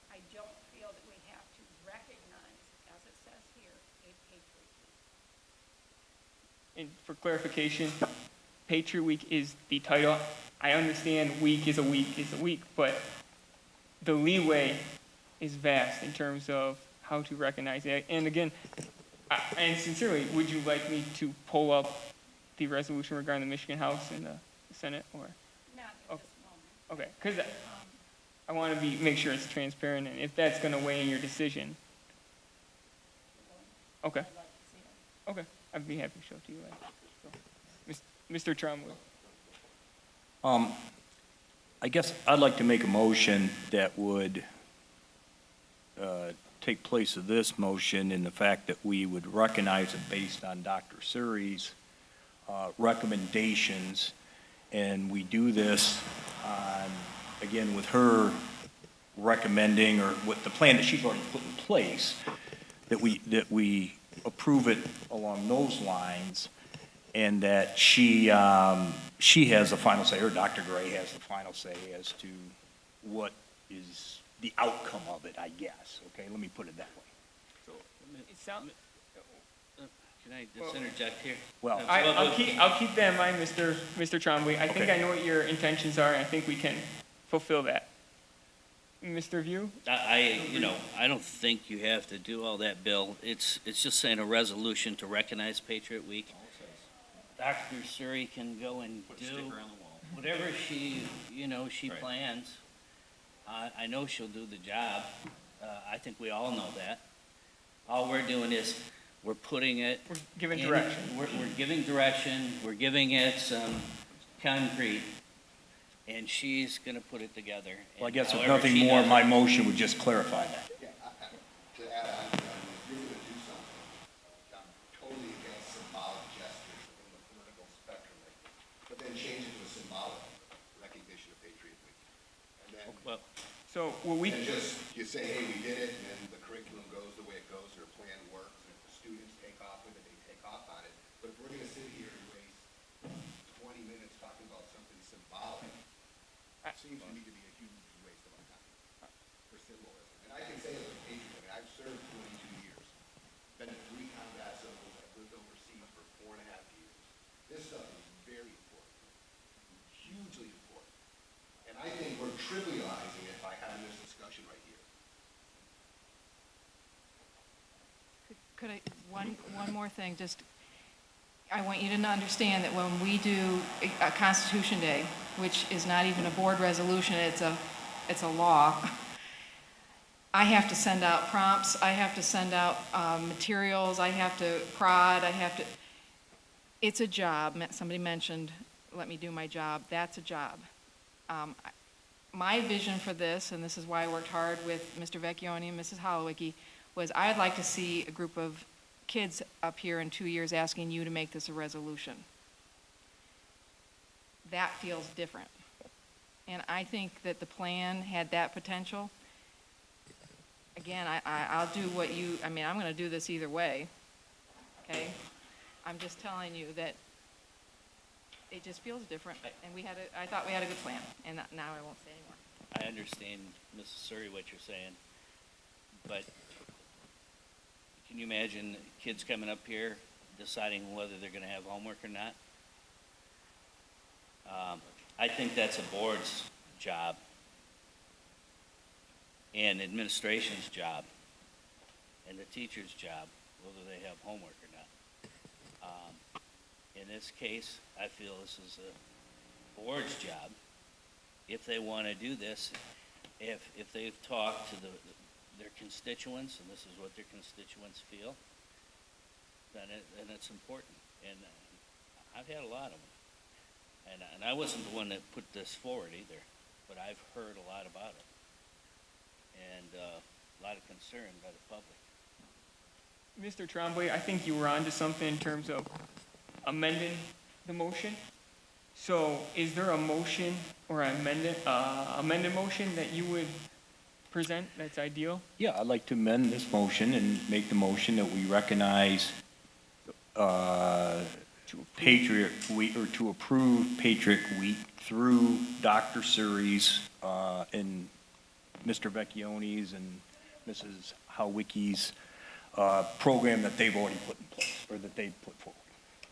I don't feel that we have to recognize, as it says here, a Patriot Week. and for clarification, Patriot Week is the title. I understand week is a week, but the leeway is vast in terms of how to recognize it. And again, and sincerely, would you like me to pull up the resolution regarding the Michigan House and the Senate, or? Not at this moment. Okay, because I want to make sure it's transparent, and if that's going to weigh in your decision. Okay. Okay, I'd be happy to show it to you later. So, Mr. Trumley. I guess I'd like to make a motion that would take place of this motion in the fact that we would recognize it based on Dr. Suri's recommendations, and we do this on, again, with her recommending, or with the plan that she's already put in place, that we approve it along those lines, and that she has the final say, or Dr. Gray has the final say as to what is the outcome of it, I guess. Okay, let me put it that way. It sounds. Can I just interject here? Well, I'll keep that in mind, Mr. Trombley. I think I know what your intentions are, and I think we can fulfill that. Mr. View? I don't think you have to do all that, Bill. It's just saying a resolution to recognize Patriot Week. Dr. Suri can go and do whatever she plans. I know she'll do the job. I think we all know that. All we're doing is we're putting it. We're giving direction. We're giving direction. We're giving it some concrete, and she's going to put it together. Well, I guess if However nothing she more, does it. my motion would just clarify that. Yeah, to add on to that, if you're gonna do something, I'm totally against symbolic gestures in the political spectrum, but then change it to a symbolic recognition of Patriot Week. And then, and just, you say, hey, we did it, and then the curriculum goes the way it goes, or a plan works, and if the students take off with it, they take off on it. But if we're gonna sit here and waste 20 minutes talking about something symbolic, it seems to me to be a huge waste of our time for symbolism. And I can say as a patriot, I mean, I've served 22 years, been to 3 combat zones, I've lived overseas for 4.5 years. This stuff is very important, hugely important. And I think we're trivializing it by having this discussion right here. Could I, one more thing, just, I want you to understand that when we do a Constitution Day, which is not even a board resolution, it's a law, I have to send out prompts, I have to send out materials, I have to prod, it's a job. Somebody mentioned, let me do my job. That's a job. My vision for this, and this is why I worked hard with Mr. Vecchione and Mrs. Holowicki, was I'd like to see a group of kids up here in 2 years asking you to make this a resolution. That feels different. And I think that the plan had that potential. Again, I'll do what you, I'm going to do this either way, okay? I'm just telling you that it just feels different, and I thought we had a good plan, and now I won't say anymore. I understand, Mrs. Suri, what you're saying, but can you imagine kids coming up here deciding whether they're going to have homework or not? I think that's a board's job and administration's job and the teacher's job, whether they have homework or not. In this case, I feel this is a board's job. If they want to do this, if they've talked to their constituents, and this is what their constituents feel, then it's important. And I've had a lot of them. And I wasn't the one that put this forward either, but I've heard a lot about it. And a lot of concern by the public. Mr. Trombley, I think you were onto something in terms of amending the motion. So is there a motion or an amended motion that you would present that's ideal? Yeah, I'd like to amend this motion and make the motion that we recognize Patriot Week, or to approve Patriot Week through Dr. Suri's and Mr. Vecchione's and Mrs. Howicki's program that they've already put in place, or that they've put forward.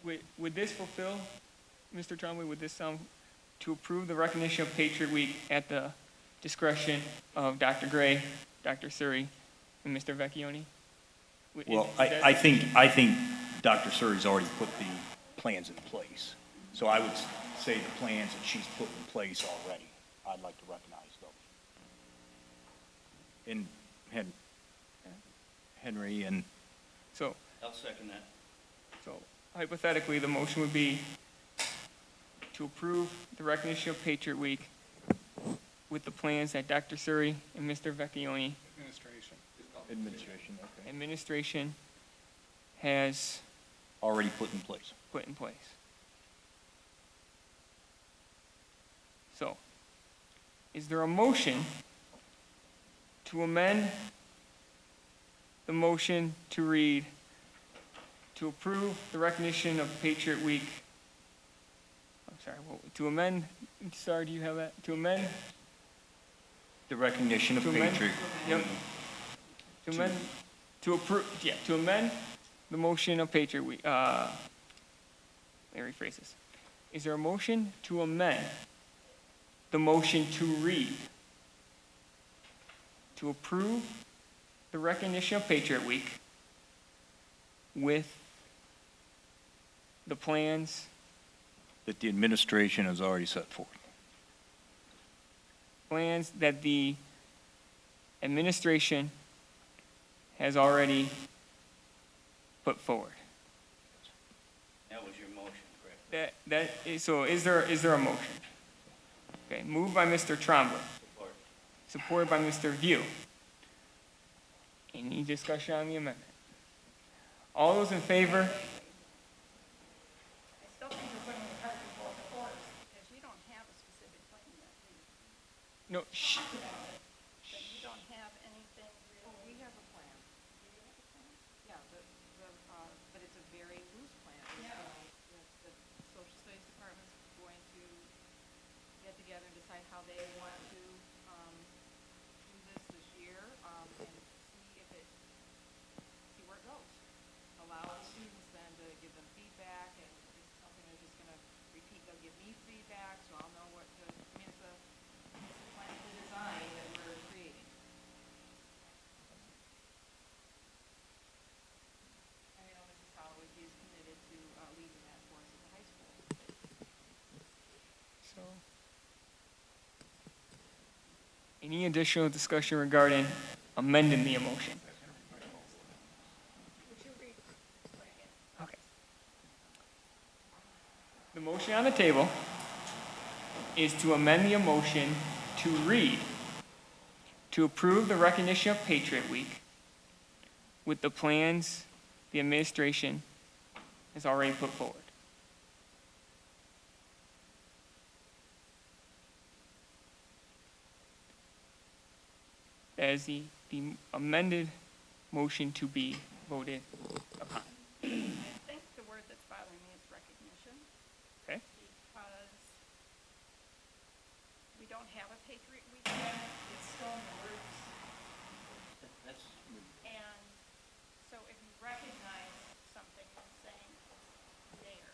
Would this fulfill, Mr. Trombley, would this sound to approve the recognition of Patriot Week at the discretion of Dr. Gray, Dr. Suri, and Mr. Vecchione? Well, I think Dr. Suri's already put the plans in place. So I would say the plans that she's put in place already, I'd like to recognize those. And Henry and... So, I'll second that. so hypothetically, the motion would be to approve the recognition of Patriot Week with the plans that Dr. Suri and Mr. Vecchione administration has already put in place. So, is there a motion to amend the motion to read, to approve the recognition of Patriot Week? I'm sorry, to amend, sorry, do you have that? To amend? The recognition of Patriot. Yep. To amend, to approve, yeah, to amend the motion of Patriot Week. Let me rephrase this. Is there a motion to amend the motion to read, to approve the recognition of Patriot Week with the plans That the administration has already set forth. Plans that the administration has already put forward? That was your motion, correct? So is there a motion? Okay, moved by Mr. Trombley. Supported by Mr. View. Any discussion on the amendment? All those in favor? I still think we're putting the cart before the horse, because you don't have a specific plan yet, do you? No, shh. But you don't have anything real. We have a plan. Yeah, but it's a very loose plan. Yeah. The social studies department's going to get together and decide how they want to do this year, and see where it goes. Allow the students then to give them feedback, and if it's something they're just gonna repeat, they'll give me feedback, so I'll know what to, I mean, it's a plan of design that we're creating. And I know Mrs. Holloway is committed to leading that for us at the high school. So, any additional discussion regarding amending the motion? Okay. The motion on the table is to amend the motion to read, to approve the recognition of Patriot Week with the plans the administration has already put forward. As the amended motion to be voted upon. I think the word that's bothering me is recognition. Okay. Because we don't have a Patriot Week yet, it's still in the works. And so if you recognize something and saying it's there,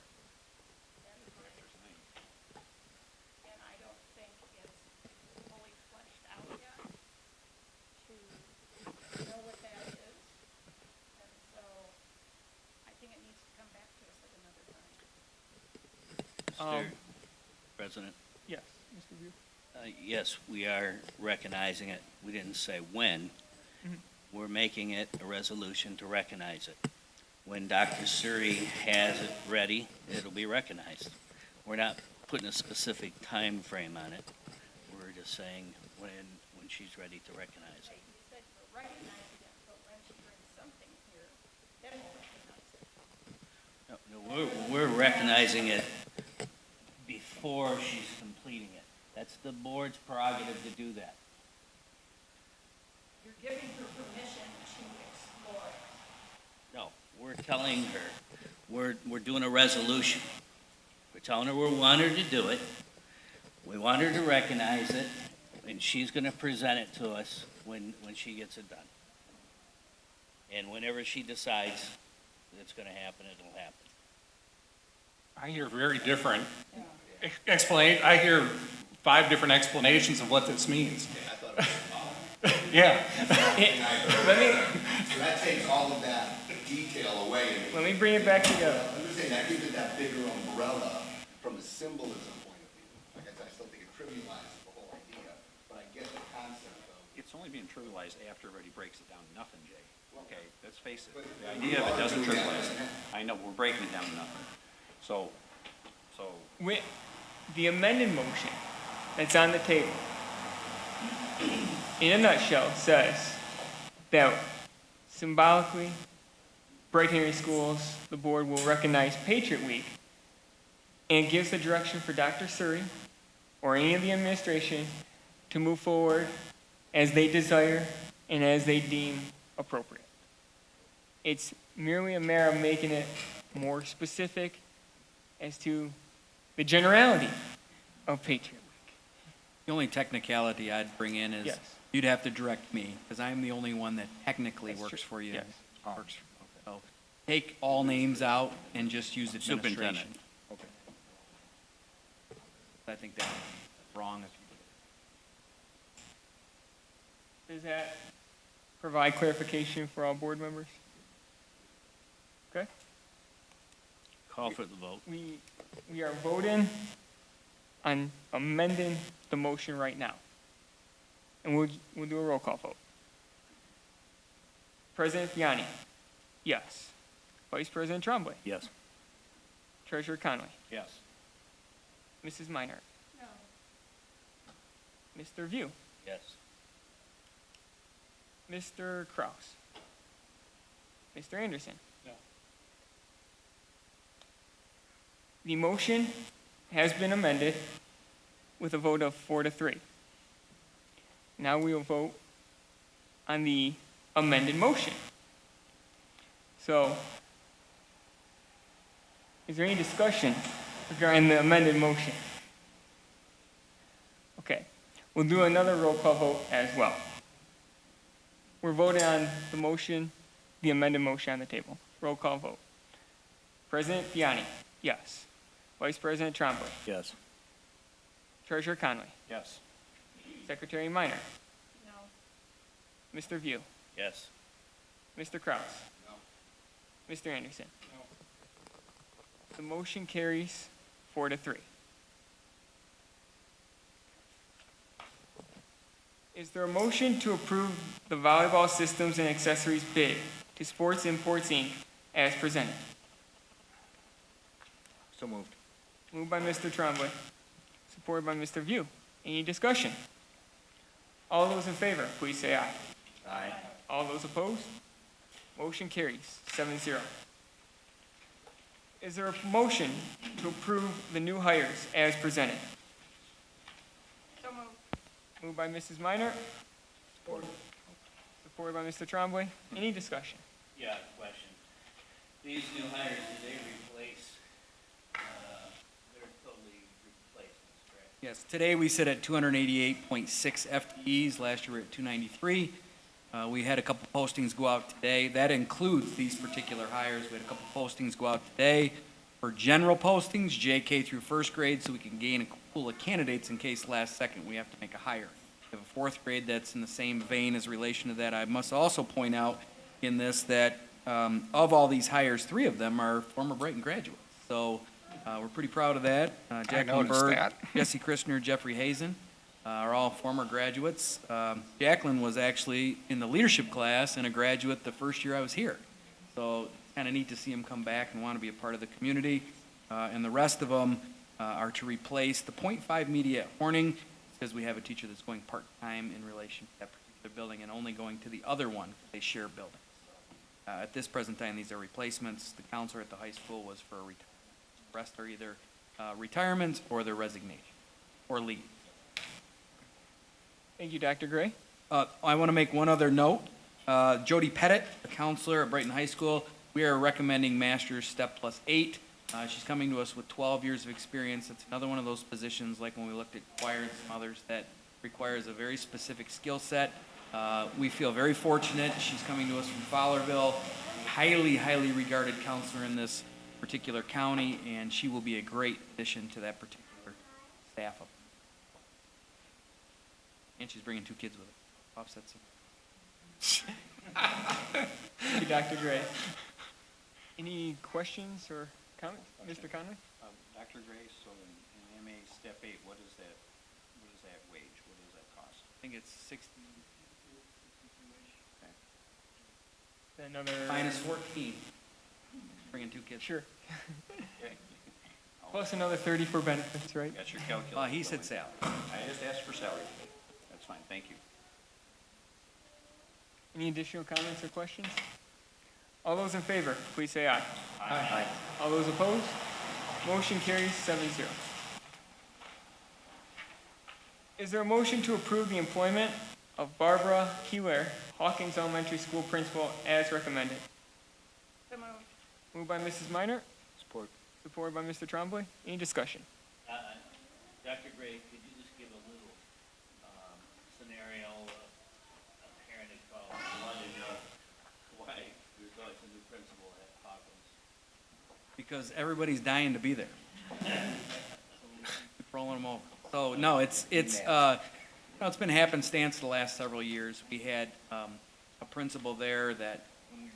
that's great. And I don't think it's fully fleshed out yet to know what that is. And so I think it needs to come back to us at another time. Mr. President? Yes, Mr. View? Yes, we are recognizing it. We didn't say when. We're making it a resolution to recognize it. When Dr. Suri has it ready, it'll be recognized. We're not putting a specific time frame on it. We're just saying when she's ready to recognize it. You said we're recognizing it, but when she brings something here, then we'll recognize it. No, we're recognizing it before she's completing it. That's the board's prerogative to do that. You're giving her permission to explore. No, we're telling her, we're doing a resolution. We're telling her we want her to do it. We want her to recognize it, and she's going to present it to us when she gets it done. And whenever she decides it's going to happen, it'll happen. I hear very different I hear 5 different explanations of what this means. Yeah. Let me, So that takes all of that detail away. let me bring it back together. I'm just saying, that gives it that bigger umbrella from a symbolism point of view. Like I said, I still think it trivializes the whole idea, but I get the concept of. It's only being trivialized after everybody breaks it down to nothing, Jay. Okay, let's face it. The idea of it doesn't trivialize it. I know, we're breaking it down to nothing. So, With the amended motion that's on the table, in a nutshell, says that symbolically, Brighton area schools, the board will recognize Patriot Week and gives the direction for Dr. Suri or any of the administration to move forward as they desire and as they deem appropriate. It's merely a matter of making it more specific as to the generality of Patriot Week. The only technicality I'd bring in is Yes. you'd have to direct me, because I'm the only one that technically That's works true. for you. Yes. Works for- So take all names out and just use administration. superintendent. Okay. I think that's wrong if you Does that provide clarification for all board members? Okay? call for the vote. We are voting on amending the motion right now. And we'll do a roll call vote. President Fiani, yes. Vice President Tremblay, Yes. Treasurer Conway, Yes. Mrs. Minor. No. Mr. View, Yes. Mr. Kraus, Mr. Anderson. No. The motion has been amended with a vote of 4-3. Now we will vote on the amended motion. So, is there any discussion regarding the amended motion? Okay, we'll do another roll call vote as well. We're voting on the motion, the amended motion on the table. Roll call vote. President Fiani, yes. Vice President Tremblay, Yes. Treasurer Conway, Yes. Secretary Minor, No. Mr. View, Yes. Mr. Kraus, Mr. Anderson. The motion carries 4-3. Is there a motion to approve the volleyball systems and accessories bid to Sports Imports Inc. as presented? So moved. Moved by Mr. Tremblay, supported by Mr. View. Any discussion? All those in favor, please say aye. Aye. All those opposed? Motion carries 7-0. Is there a motion to approve the new hires as presented? So moved. Moved by Mrs. Minor. Supported by Mr. Tremblay. Any discussion? Yeah, question. These new hires, do they replace, they're totally replacements, correct? Yes, today we sit at 288.6 FTEs. Last year we were at 293. We had a couple postings go out today. That includes these particular hires. We had a couple postings go out today for general postings, JK through first grade, so we can gain a pool of candidates in case last second we have to make a hire. We have a fourth grade that's in the same vein as relation to that. I must also point out in this that of all these hires, 3 of them are former Brighton graduates. So we're pretty proud of that. Jacqueline noticed Bird, that. Jesse Christner, Jeffrey Hazen are all former graduates. Jacqueline was actually in the leadership class and a graduate the first year I was here. So kind of neat to see them come back and want to be a part of the community. And the rest of them are to replace the .5 media at Horning, because we have a teacher that's going part-time in relation to that particular building and only going to the other one. They share buildings. At this present time, these are replacements. The counselor at the high school was for a retirement. The rest are either retirements or their resignation or leave. Thank you, Dr. Gray. I want to make one other note. Jody Pettit, a counselor at Brighton High School, we are recommending Master's Step Plus 8. She's coming to us with 12 years of experience. It's another one of those positions, like when we looked at choir and some others, that requires a very specific skill set. We feel very fortunate. She's coming to us from Fowlerville, highly, highly regarded counselor in this particular county, and she will be a great addition to that particular staff. And she's bringing 2 kids with her. Offset some. Thank you, Dr. Gray. Any questions or comments? Mr. Conley? Dr. Gray, so in MA step 8, what is that wage? What does that cost? I think it's 60. Another Minus 14. Bringing 2 kids. Sure. Plus another 30 for benefits, right? That's your calculation. He said salary. I just asked for salary. That's fine, thank you. Any additional comments or questions? All those in favor, please say aye. Aye. All those opposed? Motion carries 7-0. Is there a motion to approve the employment of Barbara Keeler, Hawkins Elementary School Principal, as recommended? So moved. Moved by Mrs. Minor, Support. supported by Mr. Tremblay. Any discussion? Dr. Gray, could you just give a little scenario of a parent had called, wanted to know why your daughter's a new principal at Hawkins? Because everybody's dying to be there. Keep rolling them over. So, no, it's been happenstance the last several years. We had a principal there that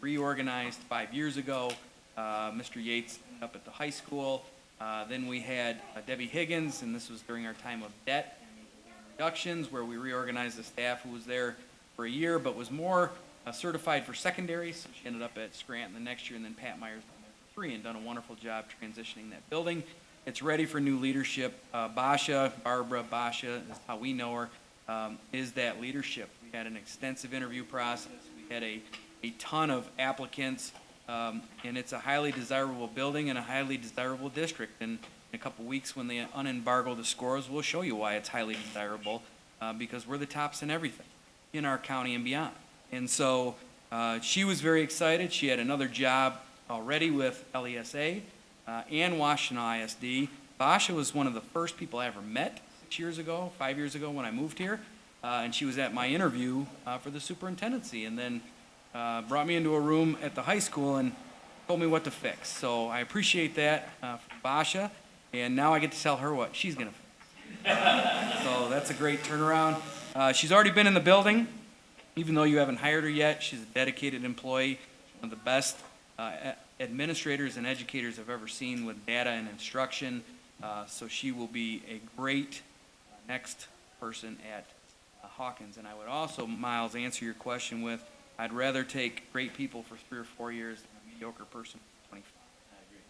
reorganized 5 years ago. Mr. Yates up at the high school. Then we had Debbie Higgins, and this was during our time of debt reductions, where we reorganized the staff who was there for a year, but was more certified for secondary. So she ended up at Scranton the next year, and then Pat Myers been there for 3 and done a wonderful job transitioning that building. It's ready for new leadership. Barbara Basha is how we know her, is that leadership. We had an extensive interview process. We had a ton of applicants, and it's a highly desirable building and a highly desirable district. And in a couple weeks, when they unembargo the scores, we'll show you why it's highly desirable, because we're the tops in everything in our county and beyond. And so she was very excited. She had another job already with LESA and Washington ISD. Basha was one of the first people I ever met 5 years ago when I moved here, and she was at my interview for the superintendency, and then brought me into a room at the high school and told me what to fix. So I appreciate that from Basha, and now I get to tell her what she's going to fix. So that's a great turnaround. She's already been in the building, even though you haven't hired her yet. She's a dedicated employee, one of the best administrators and educators I've ever seen with data and instruction. So she will be a great next person at Hawkins. And I would also, Miles, answer your question with, I'd rather take great people for 3 or 4 years than a mediocre person for 25.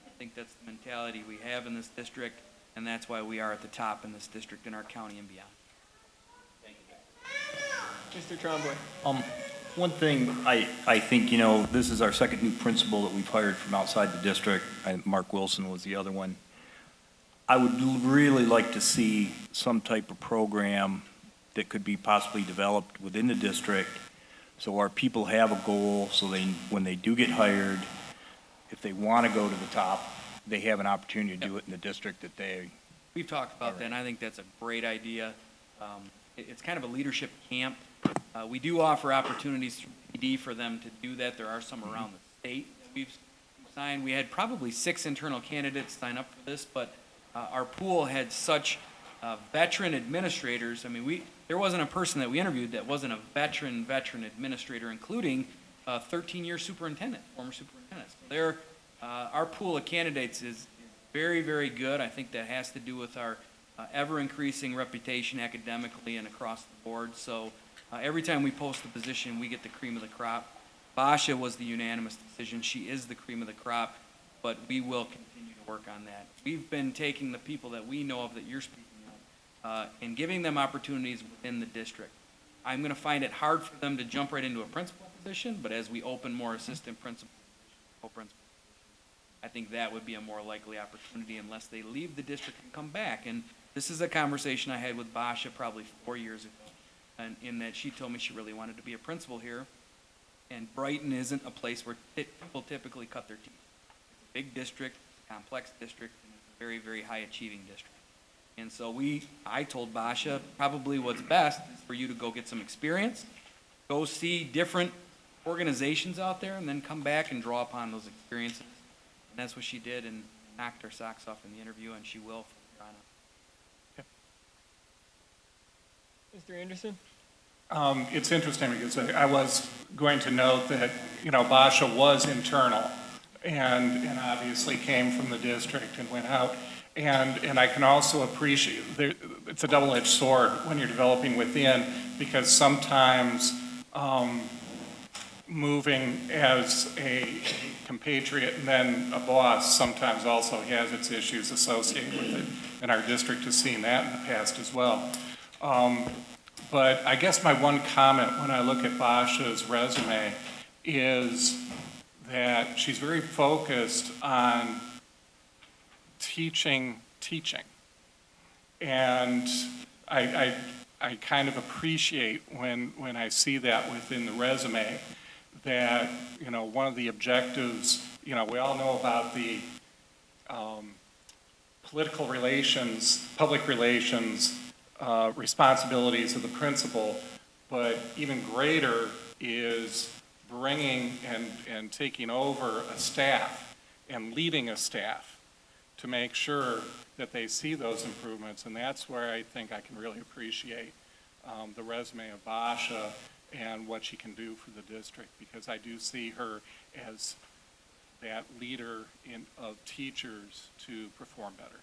I think that's the mentality we have in this district, and that's why we are at the top in this district, in our county and beyond. Mr. Tremblay. One thing, I think, this is our second new principal that we've hired from outside the district. Mark Wilson was the other one. I would really like to see some type of program that could be possibly developed within the district, so our people have a goal, so when they do get hired, if they want to go to the top, they have an opportunity to do it in the district that they... We've talked about that, and I think that's a great idea. It's kind of a leadership camp. We do offer opportunities through PD for them to do that. There are some around the state that we've signed. We had probably 6 internal candidates sign up for this, but our pool had such veteran administrators. I mean, there wasn't a person that we interviewed that wasn't a veteran administrator, including a 13-year superintendent, former superintendent. So our pool of candidates is very, very good. I think that has to do with our ever-increasing reputation academically and across the board. So every time we post a position, we get the cream of the crop. Basha was the unanimous decision. She is the cream of the crop, but we will continue to work on that. We've been taking the people that we know of that you're speaking of and giving them opportunities within the district. I'm going to find it hard for them to jump right into a principal position, but as we open more assistant principal positions, co-principal positions, I think that would be a more likely opportunity unless they leave the district and come back. And this is a conversation I had with Basha probably 4 years ago, and in that she told me she really wanted to be a principal here. And Brighton isn't a place where people typically cut their teeth. It's a big district, complex district, and it's a very, very high-achieving district. And so I told Basha, probably what's best is for you to go get some experience, go see different organizations out there, and then come back and draw upon those experiences And that's what she did and knocked her socks off in the interview, and she will from here on out. Mr. Anderson? It's interesting because I was going to note that, Basha was internal and obviously came from the district and went out. And I can also appreciate, it's a double-edged sword when you're developing within, because sometimes moving as a compatriot and then a boss sometimes also has its issues associated with it. And our district has seen that in the past as well. But I guess my one comment when I look at Basha's resume is that she's very focused on teaching. And I kind of appreciate when I see that within the resume, that, one of the objectives, we all know about the political relations, public relations, responsibilities of the principal, but even greater is bringing and taking over a staff and leading a staff to make sure that they see those improvements. And that's where I think I can really appreciate the resume of Basha and what she can do for the district, because I do see her as that leader of teachers to perform better.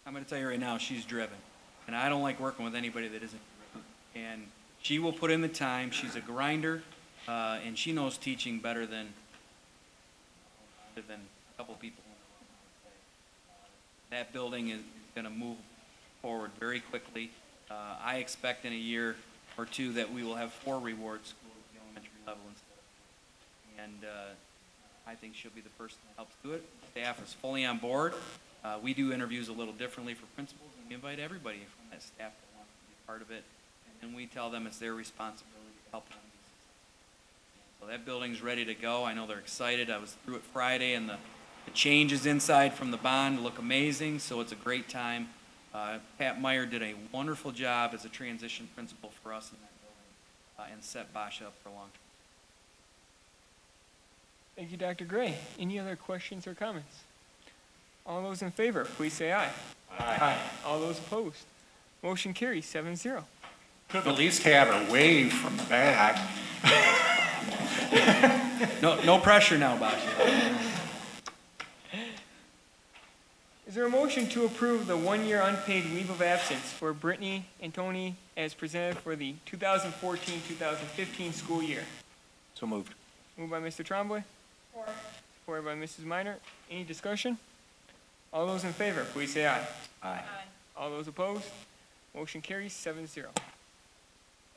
I'm going to tell you right now, she's driven. And I don't like working with anybody that isn't driven. And she will put in the time. She's a grinder, and she knows teaching better than a couple people. That building is going to move forward very quickly. I expect in a year or two that we will have 4 reward schools at the elementary level instead of 3. And I think she'll be the person that helps do it. Staff is fully on board. We do interviews a little differently for principals, and we invite everybody from that staff that wants to be part of it. And we tell them it's their responsibility to help them be successful. So that building's ready to go. I know they're excited. I was through it Friday, and the changes inside from the bond look amazing, so it's a great time. Pat Meyer did a wonderful job as a transition principal for us in that building, and set Basha up for a long term. Thank you, Dr. Gray. Any other questions or comments? All those in favor, please say aye. Aye. All those opposed, motion carries 7-0. Could at least have her wave from the back. No pressure now, Basha. Is there a motion to approve the 1-year unpaid leave of absence for Brittany and Tony as presented for the 2014-2015 school year? So moved. Moved by Mr. Trombley. Supported by Mrs. Minor. Any discussion? All those in favor, please say aye. Aye. All those opposed, motion carries 7-0.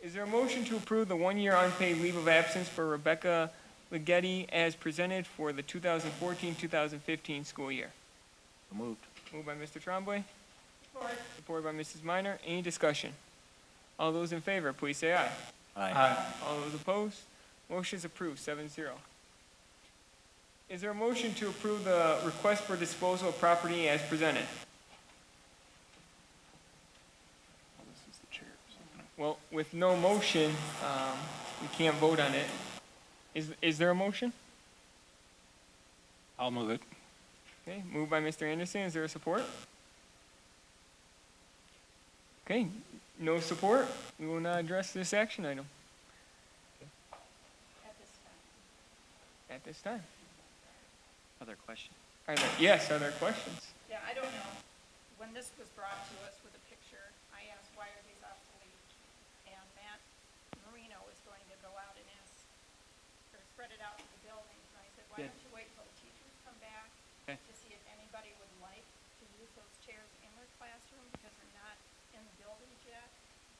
Is there a motion to approve the 1-year unpaid leave of absence for Rebecca Ligeti as presented for the 2014-2015 school year? So moved. Moved by Mr. Trombley. Supported by Mrs. Minor. Any discussion? All those in favor, please say aye. Aye. All those opposed, motion is approved, 7-0. Is there a motion to approve the request for disposal of property as presented? Well, with no motion, we can't vote on it. Is there a motion? I'll move it. Okay, moved by Mr. Anderson. Is there a support? Okay, no support. We will not address this action item. At this time. Other question? Are there questions? Yeah, I don't know. When this was brought to us with a picture, I asked, why are these obsolete? And Matt Marino was going to go out and spread it out to the buildings. And I said, why don't you wait till the teachers come back to see if anybody would like to use those chairs in their classroom, because they're not in the buildings yet,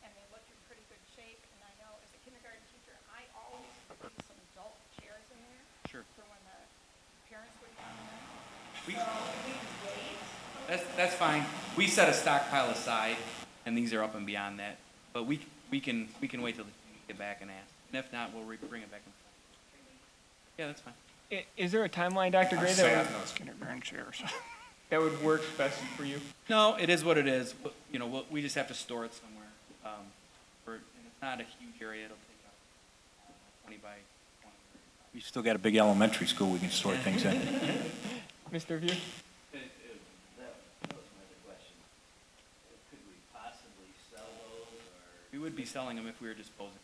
and they look in pretty good shape. And I know as a kindergarten teacher, I always put some adult chairs in there. Sure. For when the parents would come in. That's fine. We set a stockpile aside, and these are up and beyond that. But we can wait till the teachers get back and ask. And if not, we'll bring it back. Yeah, that's fine. Is there a timeline, Dr. Gray, I'm sad those kindergarten chairs. that would work best for you? No, it is what it is. You know, we just have to store it somewhere. And it's not a huge area. It'll take up 20 by 20. We still got a big elementary school we can sort things in. Mr. View? We would be selling them if we were disposing.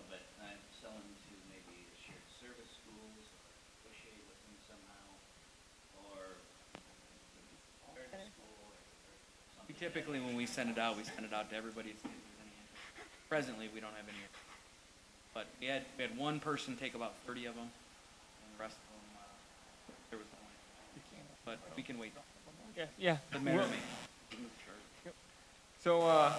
But I'm selling to maybe shared service schools, or associate with them somehow, or charter school, or We typically, when we send it out to everybody. to see if there's any interest. Presently, we don't have any. But we had one person take about 30 of them, and the rest of them, there was no one. But we can wait. Yeah. Doesn't matter to me. So,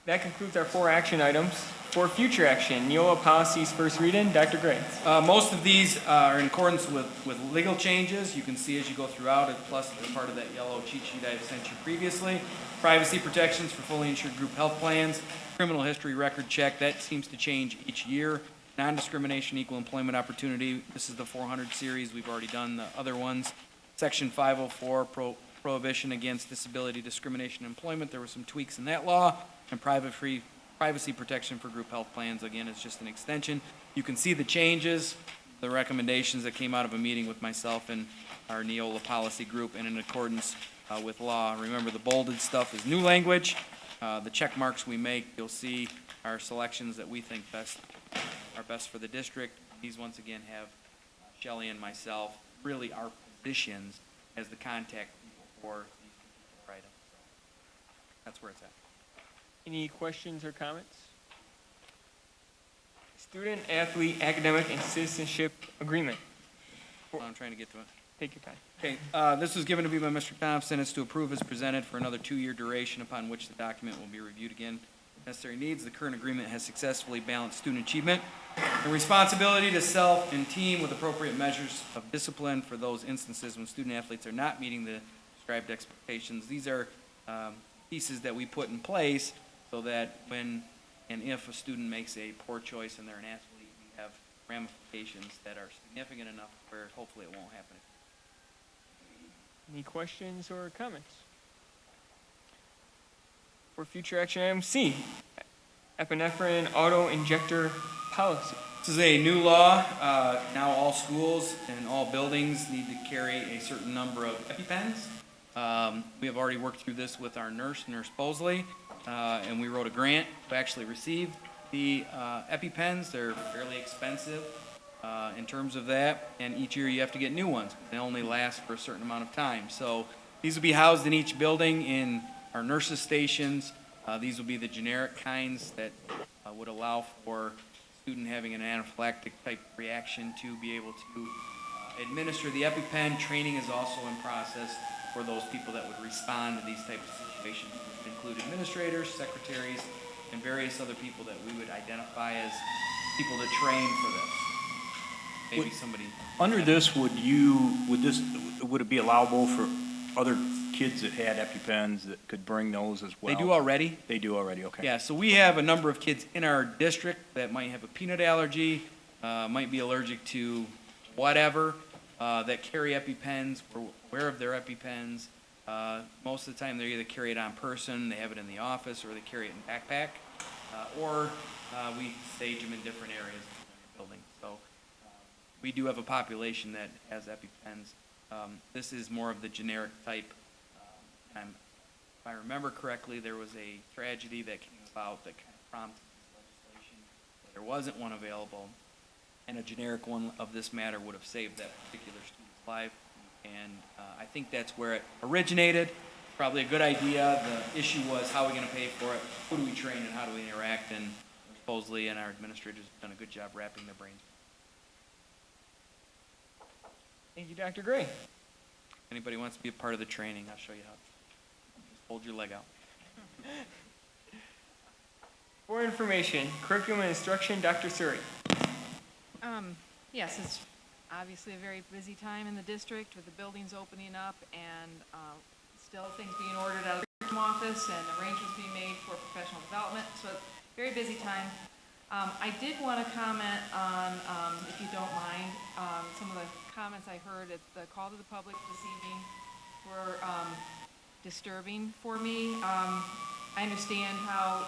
that concludes our 4 action items. For future action, Neola policies first reading, Dr. Gray. Most of these are in accordance with legal changes. You can see as you go throughout it, plus they're part of that yellow cheat sheet I've sent you previously. Privacy protections for fully insured group health plans, criminal history record check, that seems to change each year. Non-discrimination, equal employment opportunity, this is the 400 series, we've already done the other ones. Section 504, prohibition against disability discrimination in employment, there were some tweaks in that law. And privacy protection for group health plans, again, is just an extension. You can see the changes, the recommendations that came out of a meeting with myself and our Neola policy group, and in accordance with law. Remember, the bolded stuff is new language. The check marks we make, you'll see our selections that we think are best for the district. These, once again, have Shelley and myself, really our positions as the contact people for these particular items. That's where it's at. Any questions or comments? Student, athlete, academic, and citizenship agreement. I'm trying to get to it. Take your time. Okay, this was given to me by Mr. Thompson. It's to approve as presented for another 2-year duration upon which the document will be reviewed again. Necessary needs. The current agreement has successfully balanced student achievement and responsibility to self and team with appropriate measures of discipline for those instances when student athletes are not meeting the described expectations. These are pieces that we put in place so that when and if a student makes a poor choice and they're an athlete, we have ramifications that are significant enough where hopefully it won't happen. Any questions or comments? For future action item C, epinephrine auto-injector policy. This is a new law. Now all schools and all buildings need to carry a certain number of EpiPens. We have already worked through this with our Nurse Bosley, and we wrote a grant to actually receive the EpiPens. They're fairly expensive in terms of that, and each year you have to get new ones. They only last for a certain amount of time. So these will be housed in each building in our nurses' stations. These will be the generic kinds that would allow for a student having an anaphylactic type reaction to be able to administer the EpiPen. Training is also in process for those people that would respond to these types of situations. It would include administrators, secretaries, and various other people that we would identify as people to train for this. Maybe somebody. Under this, would it be allowable for other kids that had EpiPens that could bring those as well? They do already. They do already, okay. Yeah, so we have a number of kids in our district that might have a peanut allergy, might be allergic to whatever, that carry EpiPens. We're aware of their EpiPens. Most of the time, they either carry it on person, they have it in the office, or they carry it in backpack, or we stage them in different areas of the building. So we do have a population that has EpiPens. This is more of the generic type. If I remember correctly, there was a tragedy that came about that kind of prompted this legislation. There wasn't one available, and a generic one of this matter would have saved that particular student's life. And I think that's where it originated. Probably a good idea. The issue was, how are we going to pay for it? Who do we train and how do we interact? And supposedly, and our administrators have done a good job wrapping their brains. Thank you, Dr. Gray. If anybody wants to be a part of the training, I'll show you how. Just hold your leg out. For information, curriculum and instruction, Dr. Suri. Yes, it's obviously a very busy time in the district with the buildings opening up and still things being ordered out of the curriculum office and arrangements being made for professional development. So it's a very busy time. I did want to comment on, if you don't mind, some of the comments I heard at the call to the public this evening were disturbing for me. I understand how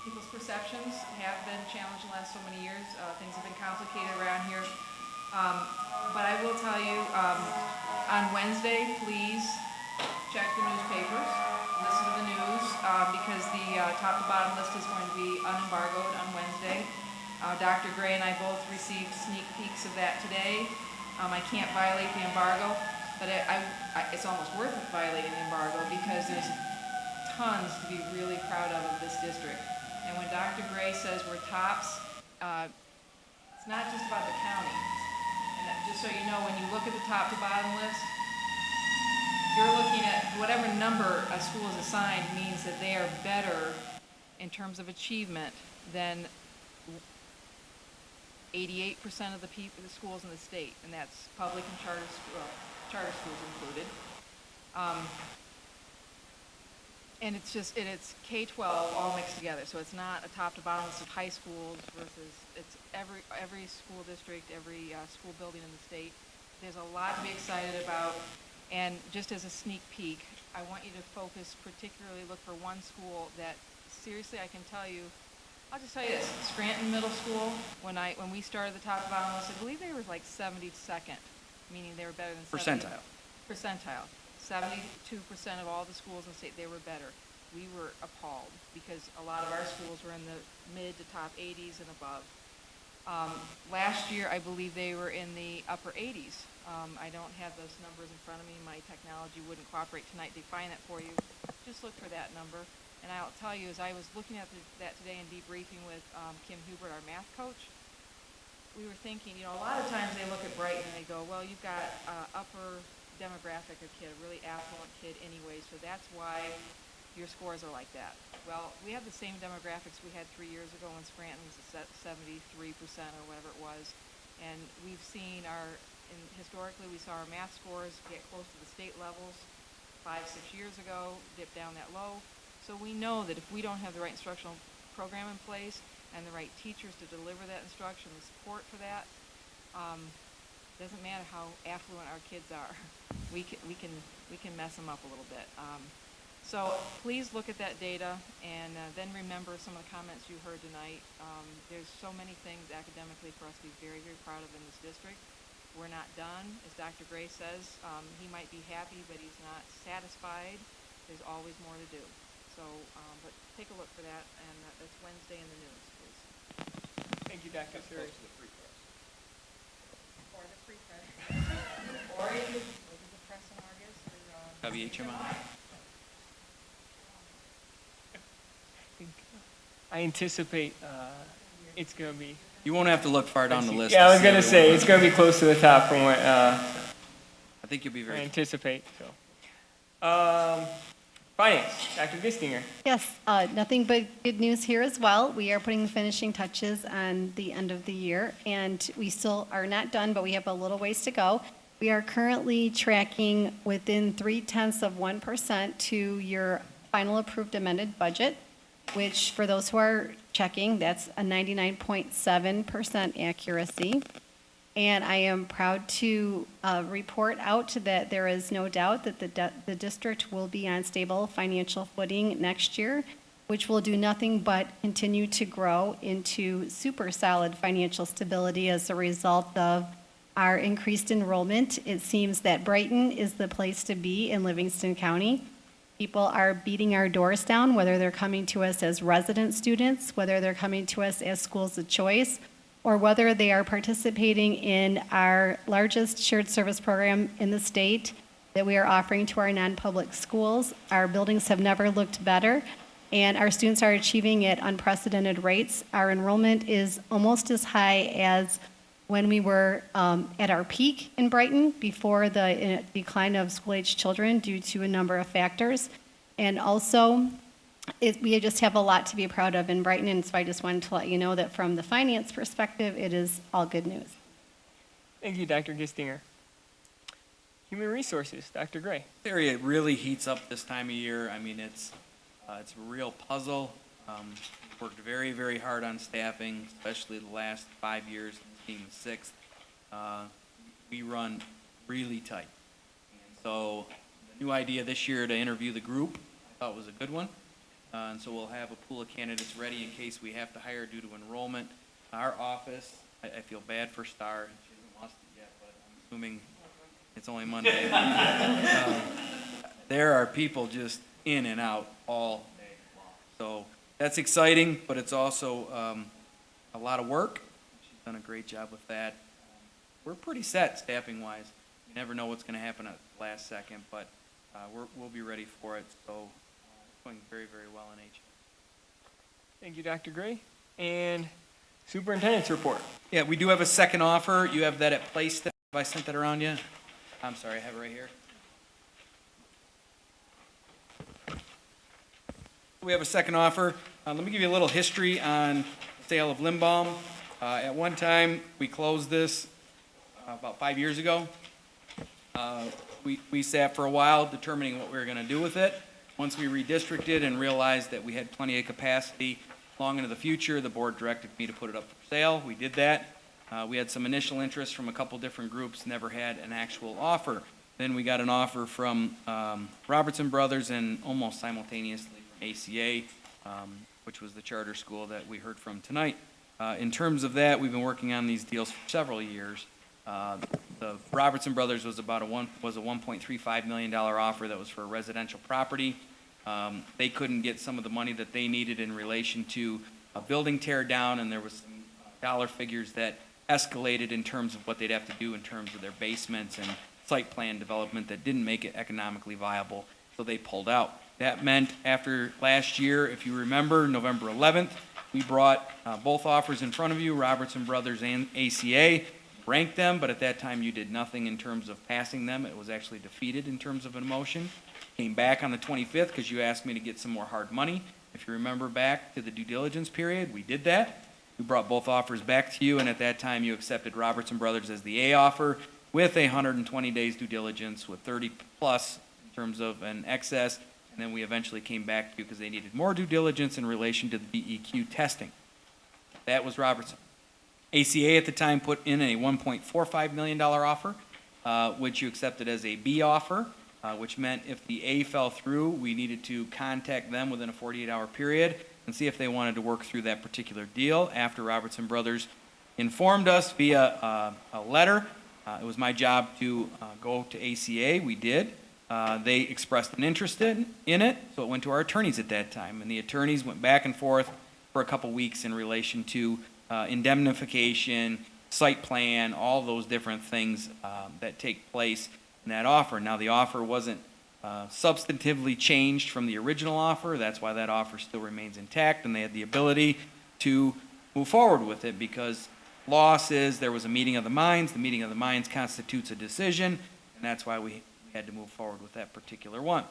people's perceptions have been challenged in the last so many years. Things have been complicated around here. But I will tell you, on Wednesday, please check the newspapers, listen to the news, because the top to bottom list is going to be unembargoed on Wednesday. Dr. Gray and I both received sneak peeks of that today. I can't violate the embargo, but it's almost worth violating the embargo because there's tons to be really proud of this district. And when Dr. Gray says we're tops, it's not just about the county. And just so you know, when you look at the top to bottom list, you're looking at whatever number a school is assigned means that they are better in terms of achievement than 88% of the schools in the state, and that's public and charter schools included. And it's K-12 all mixed together, so it's not a top to bottom list of high schools versus, it's every school district, every school building in the state. There's a lot to be excited about, and just as a sneak peek, I want you to focus, particularly look for one school that, seriously, I can tell you, I'll just tell you this, Scranton Middle School, when we started the top to bottom list, I believe they were like 72nd, meaning they were better than 70. Percentile. 72% of all the schools in the state, they were better. We were appalled because a lot of our schools were in the mid to top 80s and above. Last year, I believe they were in the upper 80s. I don't have those numbers in front of me. My technology wouldn't cooperate tonight to find that for you. Just look for that number. And I'll tell you, as I was looking at that today and debriefing with Kim Hubert, our math coach, we were thinking, a lot of times they look at Brighton and they go, well, you've got upper demographic of kid, a really affluent kid anyway, so that's why your scores are like that. Well, we have the same demographics we had 3 years ago when Scranton was at 73% or whatever it was, and we've seen historically we saw our math scores get close to the state levels 5-6 years ago, dip down that low. So we know that if we don't have the right instructional program in place and the right teachers to deliver that instruction, the support for that, doesn't matter how affluent our kids are, we can mess them up a little bit. So please look at that data and then remember some of the comments you heard tonight. There's so many things academically for us to be very, very proud of in this district. We're not done. As Dr. Gray says, he might be happy, but he's not satisfied. There's always more to do. So, but take a look for that, and that's Wednesday in the news, please. Thank you, Dr. Suri. Or the free press. Or you could go to the Press in August, or WHMI. I anticipate it's going to be... You won't have to look far down the list. Yeah, I was going to say, it's going to be close to the top from what I think you'll be very... I anticipate. So, Finance, Dr. Gistinger. Yes, nothing but good news here as well. We are putting the finishing touches on the end of the year, and we still are not done, but we have a little ways to go. We are currently tracking within 0.3% to your final approved amended budget, which for those who are checking, that's a 99.7% accuracy. And I am proud to report out that there is no doubt that the district will be on stable financial footing next year, which will do nothing but continue to grow into super solid financial stability as a result of our increased enrollment. It seems that Brighton is the place to be in Livingston County. People are beating our doors down, whether they're coming to us as resident students, whether they're coming to us as schools of choice, or whether they are participating in our largest shared service program in the state that we are offering to our non-public schools. Our buildings have never looked better, and our students are achieving at unprecedented rates. Our enrollment is almost as high as when we were at our peak in Brighton before the decline of school-age children due to a number of factors. And also, we just have a lot to be proud of in Brighton, and so I just wanted to let you know that from the finance perspective, it is all good news. Thank you, Dr. Gistinger. Human Resources, Dr. Gray. Area really heats up this time of year. I mean, it's a real puzzle. Worked very, very hard on staffing, especially the last 5 years, being the sixth. We run really tight. And so the new idea this year to interview the group, I thought was a good one. and so we'll have a pool of candidates ready in case we have to hire due to enrollment. Our office, I feel bad for Star, she hasn't lost it yet, but I'm assuming it's only Monday. There are people just in and out all day long. So that's exciting, but it's also a lot of work. She's done a great job with that. We're pretty set staffing-wise. You never know what's going to happen at the last second, but we'll be ready for it. So it's going very, very well in H. Thank you, Dr. Gray. And Superintendent's report. Yeah, we do have a second offer. You have that at place. Have I sent that around yet? I'm sorry, I have it right here. We have a second offer. Let me give you a little history on the sale of Lindbaum. At one time, we closed this about 5 years ago. We sat for a while determining what we were going to do with it. Once we redistricted and realized that we had plenty of capacity long into the future, the board directed me to put it up for sale. We did that. We had some initial interest from a couple different groups, never had an actual offer. Then we got an offer from Robertson Brothers and almost simultaneously from ACA, which was the charter school that we heard from tonight. In terms of that, we've been working on these deals for several years. The Robertson Brothers was about a $1.35 million offer that was for a residential property. They couldn't get some of the money that they needed in relation to a building tear down, and there was some dollar figures that escalated in terms of what they'd have to do in terms of their basements and site plan development that didn't make it economically viable, so they pulled out. That meant after last year, if you remember, November 11th, we brought both offers in front of you, Robertson Brothers and ACA, ranked them, but at that time you did nothing in terms of passing them. It was actually defeated in terms of a motion. Came back on the 25th because you asked me to get some more hard money. If you remember back to the due diligence period, we did that. We brought both offers back to you, and at that time you accepted Robertson Brothers as the A offer with 120 days due diligence with 30 plus in terms of an excess, and then we eventually came back to you because they needed more due diligence in relation to the BEQ testing. That was Robertson. ACA at the time put in a $1.45 million offer, which you accepted as a B offer, which meant if the A fell through, we needed to contact them within a 48-hour period and see if they wanted to work through that particular deal. After Robertson Brothers informed us via a letter, it was my job to go to ACA. We did. They expressed an interest in it, so it went to our attorneys at that time, and the attorneys went back and forth for a couple weeks in relation to indemnification, site plan, all those different things that take place in that offer. Now, the offer wasn't substantively changed from the original offer. That's why that offer still remains intact, and they had the ability to move forward with it because law says there was a meeting of the minds. The meeting of the minds constitutes a decision, and that's why we had to move forward with that particular one.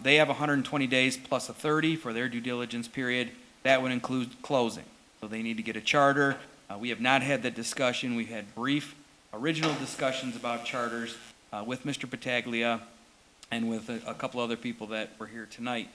They have 120 days plus a 30 for their due diligence period. That would include closing. So they need to get a charter. We have not had that discussion. We've had brief original discussions about charters with Mr. Battaglia and with a couple other people that were here tonight.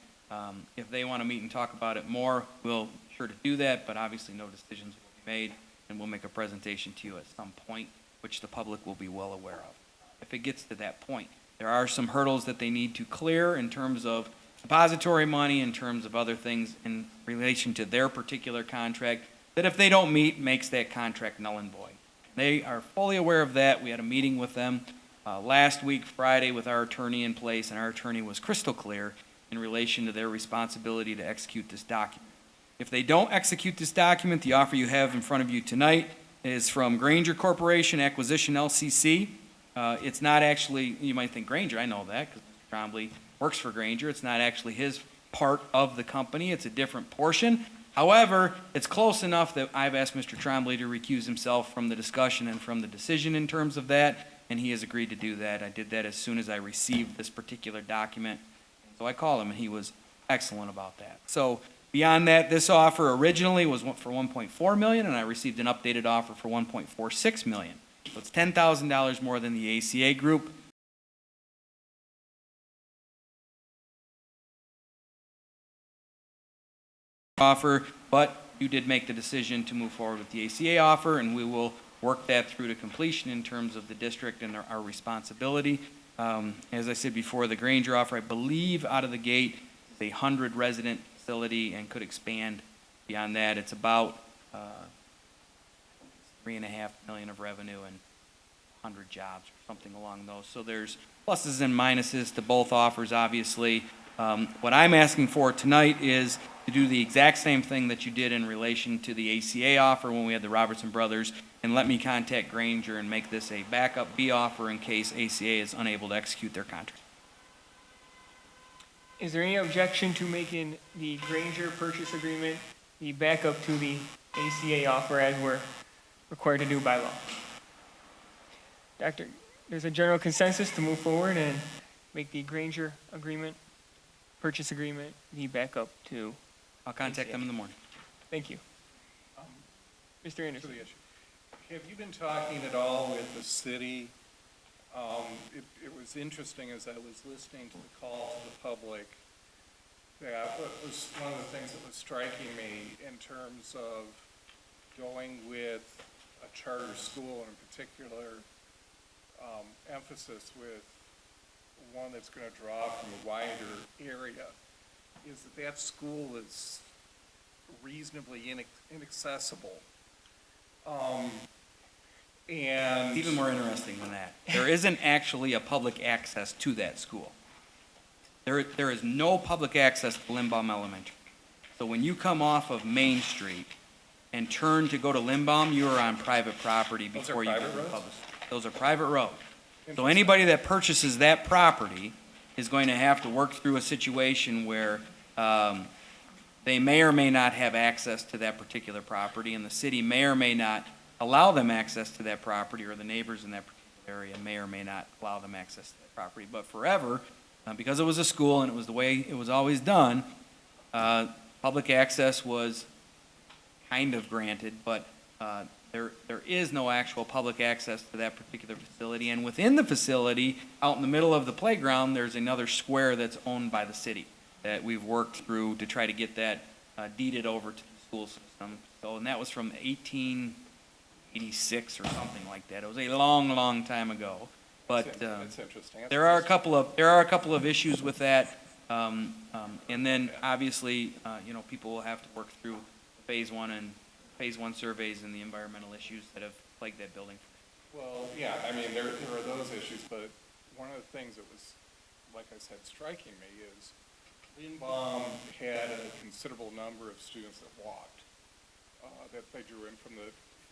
If they want to meet and talk about it more, we'll be sure to do that, but obviously no decisions will be made, and we'll make a presentation to you at some point, which the public will be well aware of. If it gets to that point, there are some hurdles that they need to clear in terms of depository money, in terms of other things in relation to their particular contract, that if they don't meet, makes that contract null and void. They are fully aware of that. We had a meeting with them last week, Friday, with our attorney in place, and our attorney was crystal clear in relation to their responsibility to execute this document. If they don't execute this document, the offer you have in front of you tonight is from Granger Corporation Acquisition LCC. It's not actually, you might think Granger, I know that, because Mr. Trombley works for Granger. It's not actually his part of the company. It's a different portion. However, it's close enough that I've asked Mr. Trombley to recuse himself from the discussion and from the decision in terms of that, and he has agreed to do that. I did that as soon as I received this particular document. So I called him, and he was excellent about that. So beyond that, this offer originally was for $1.4 million, and I received an updated offer for $1.46 million. So it's $10,000 more than the ACA group. Offer, but you did make the decision to move forward with the ACA offer, and we will work that through to completion in terms of the district and our responsibility. As I said before, the Granger offer, I believe out of the gate, is a 100 resident facility and could expand beyond that. It's about $3.5 million of revenue and 100 jobs or something along those. So there's pluses and minuses to both offers, obviously. What I'm asking for tonight is to do the exact same thing that you did in relation to the ACA offer when we had the Robertson brothers, and let me contact Granger and make this a backup B offer in case ACA is unable to execute their contract. Is there any objection to making the Granger purchase agreement the backup to the ACA offer as we're required to do by law? Doctor, there's a general consensus to move forward and make the Granger agreement, purchase agreement, the backup to. I'll contact them in the morning. Thank you. Mr. Anderson. Have you been talking at all with the city? It was interesting as I was listening to the call to the public that what was one of the things that was striking me in terms of going with a charter school, and in particular emphasis with one that's going to draw from a wider area, is that school is reasonably inaccessible. And Even more interesting than that, there isn't actually a public access to that school. There is no public access to Lindbaum Elementary. So when you come off of Main Street and turn to go to Lindbaum, you are on private property before you go to the public. Those are private roads. So anybody that purchases that property is going to have to work through a situation where they may or may not have access to that particular property, and the city may or may not allow them access to that property, or the neighbors in that particular area may or may not allow them access to that property. But forever, because it was a school and it was the way it was always done, public access was kind of granted, but there is no actual public access to that particular facility. And within the facility, out in the middle of the playground, there's another square that's owned by the city that we've worked through to try to get that deeded over to the school system. So, and that was from 1886 or something like that. It was a long, long time ago. But That's interesting. there are a couple of issues with that. And then obviously, people will have to work through phase one surveys and the environmental issues that have plagued that building. Well, yeah, I mean, there are those issues, but one of the things that was, like I said, striking me is Lindbaum had a considerable number of students that walked, that they drew in from the.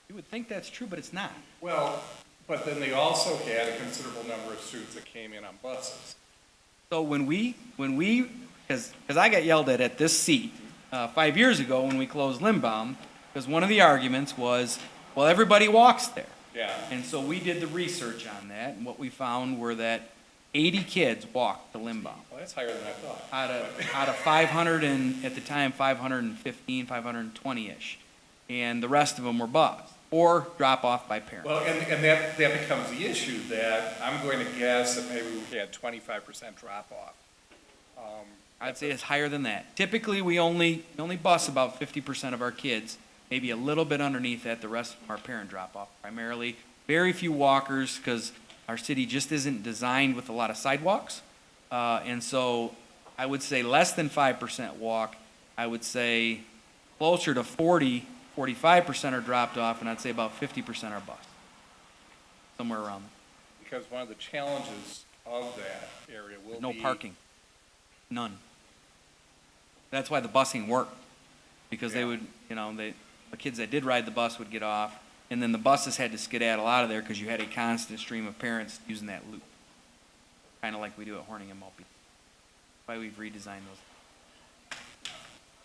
You would think that's true, but it's not. Well, but then they also had a considerable number of students that came in on buses. So when we, because I got yelled at this seat 5 years ago when we closed Lindbaum, because one of the arguments was, well, everybody walks there. Yeah. And so we did the research on that, and what we found were that 80 kids walked to Lindbaum. Well, that's higher than I thought. Out of 500 and, at the time, 515, 520-ish. And the rest of them were bused or drop off by parents. Well, and that becomes the issue, that I'm going to guess that maybe we had 25% drop off. I'd say it's higher than that. Typically, we only bus about 50% of our kids, maybe a little bit underneath that, the rest of them are parent drop off. Primarily, very few walkers, because our city just isn't designed with a lot of sidewalks. And so I would say less than 5% walk. I would say closer to 45% are dropped off, and I'd say about 50% are bus. Somewhere around there. Because one of the challenges of that area will be. No parking. None. That's why the busing worked. Because they would, the kids that did ride the bus would get off, and then the buses had to skedaddle out of there because you had a constant stream of parents using that loop. Kind of like we do at Horning and Mulpe. That's why we've redesigned those.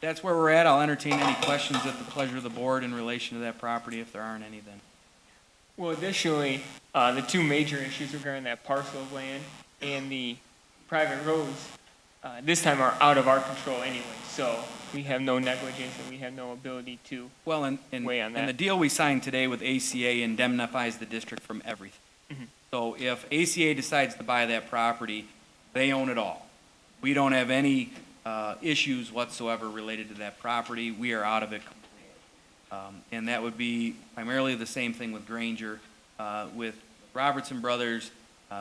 That's where we're at. I'll entertain any questions at the pleasure of the board in relation to that property, if there aren't any then. Well, additionally, the two major issues regarding that parcel of land and the private roads, this time are out of our control anyway. So we have no negligence and we have no ability to weigh on that. And the deal we signed today with ACA indemnifies the district from everything. Mm-hmm. So if ACA decides to buy that property, they own it all. We don't have any issues whatsoever related to that property. We are out of it completely. And that would be primarily the same thing with Granger. With Robertson Brothers,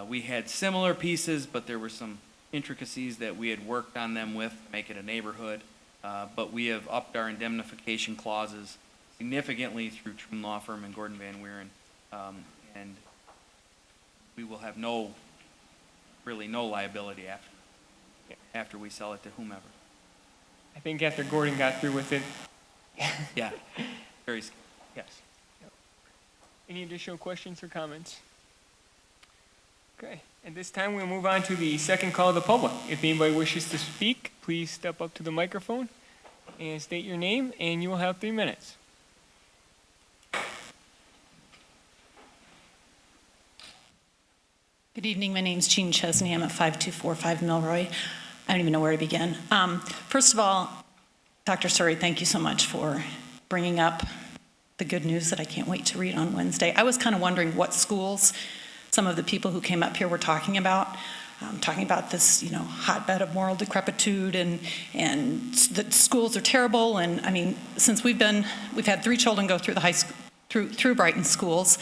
we had similar pieces, but there were some intricacies that we had worked on them with to make it a neighborhood. but we have upped our indemnification clauses significantly through True Law Firm and Gordon Van Wieren, and we will have really no liability after we sell it to whomever. I think after Gordon got through with it. Yeah, very scary. Yes. Any additional questions or comments? Okay, at this time we'll move on to the second call of the public. If anybody wishes to speak, please step up to the microphone and state your name, and you will have 3 minutes. Good evening. My name's Jean Chesney. I'm at 5245 Milroy. I don't even know where to begin. First of all, Dr. Suri, thank you so much for bringing up the good news that I can't wait to read on Wednesday. I was kind of wondering what schools some of the people who came up here were talking about this, hotbed of moral decrepitude and that schools are terrible. And I mean, since we've had 3 children go through the high school, through Brighton schools.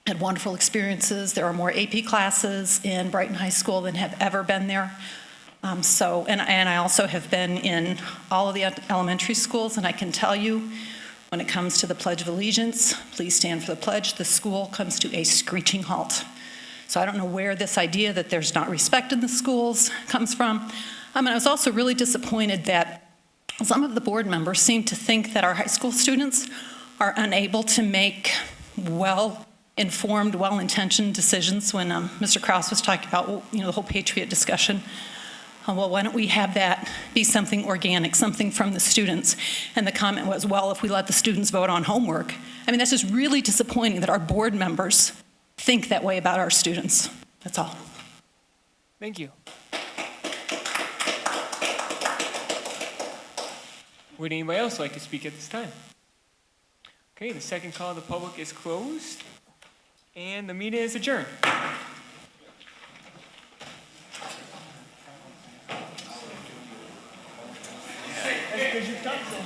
Had wonderful experiences. There are more AP classes in Brighton High School than have ever been there. And I also have been in all of the elementary schools, and I can tell you, when it comes to the Pledge of Allegiance, please stand for the pledge, the school comes to a screeching halt. So I don't know where this idea that there's not respect in the schools comes from. I was also really disappointed that some of the board members seem to think that our high school students are unable to make well-informed, well-intentioned decisions. When Mr. Krause was talking about, the whole Patriot discussion, well, why don't we have that be something organic, something from the students? And the comment was, well, if we let the students vote on homework. That's just really disappointing that our board members think that way about our students. That's all. Thank you. Would anybody else like to speak at this time? Okay, the second call of the public is closed, and the meeting is adjourned. That's because you've done so.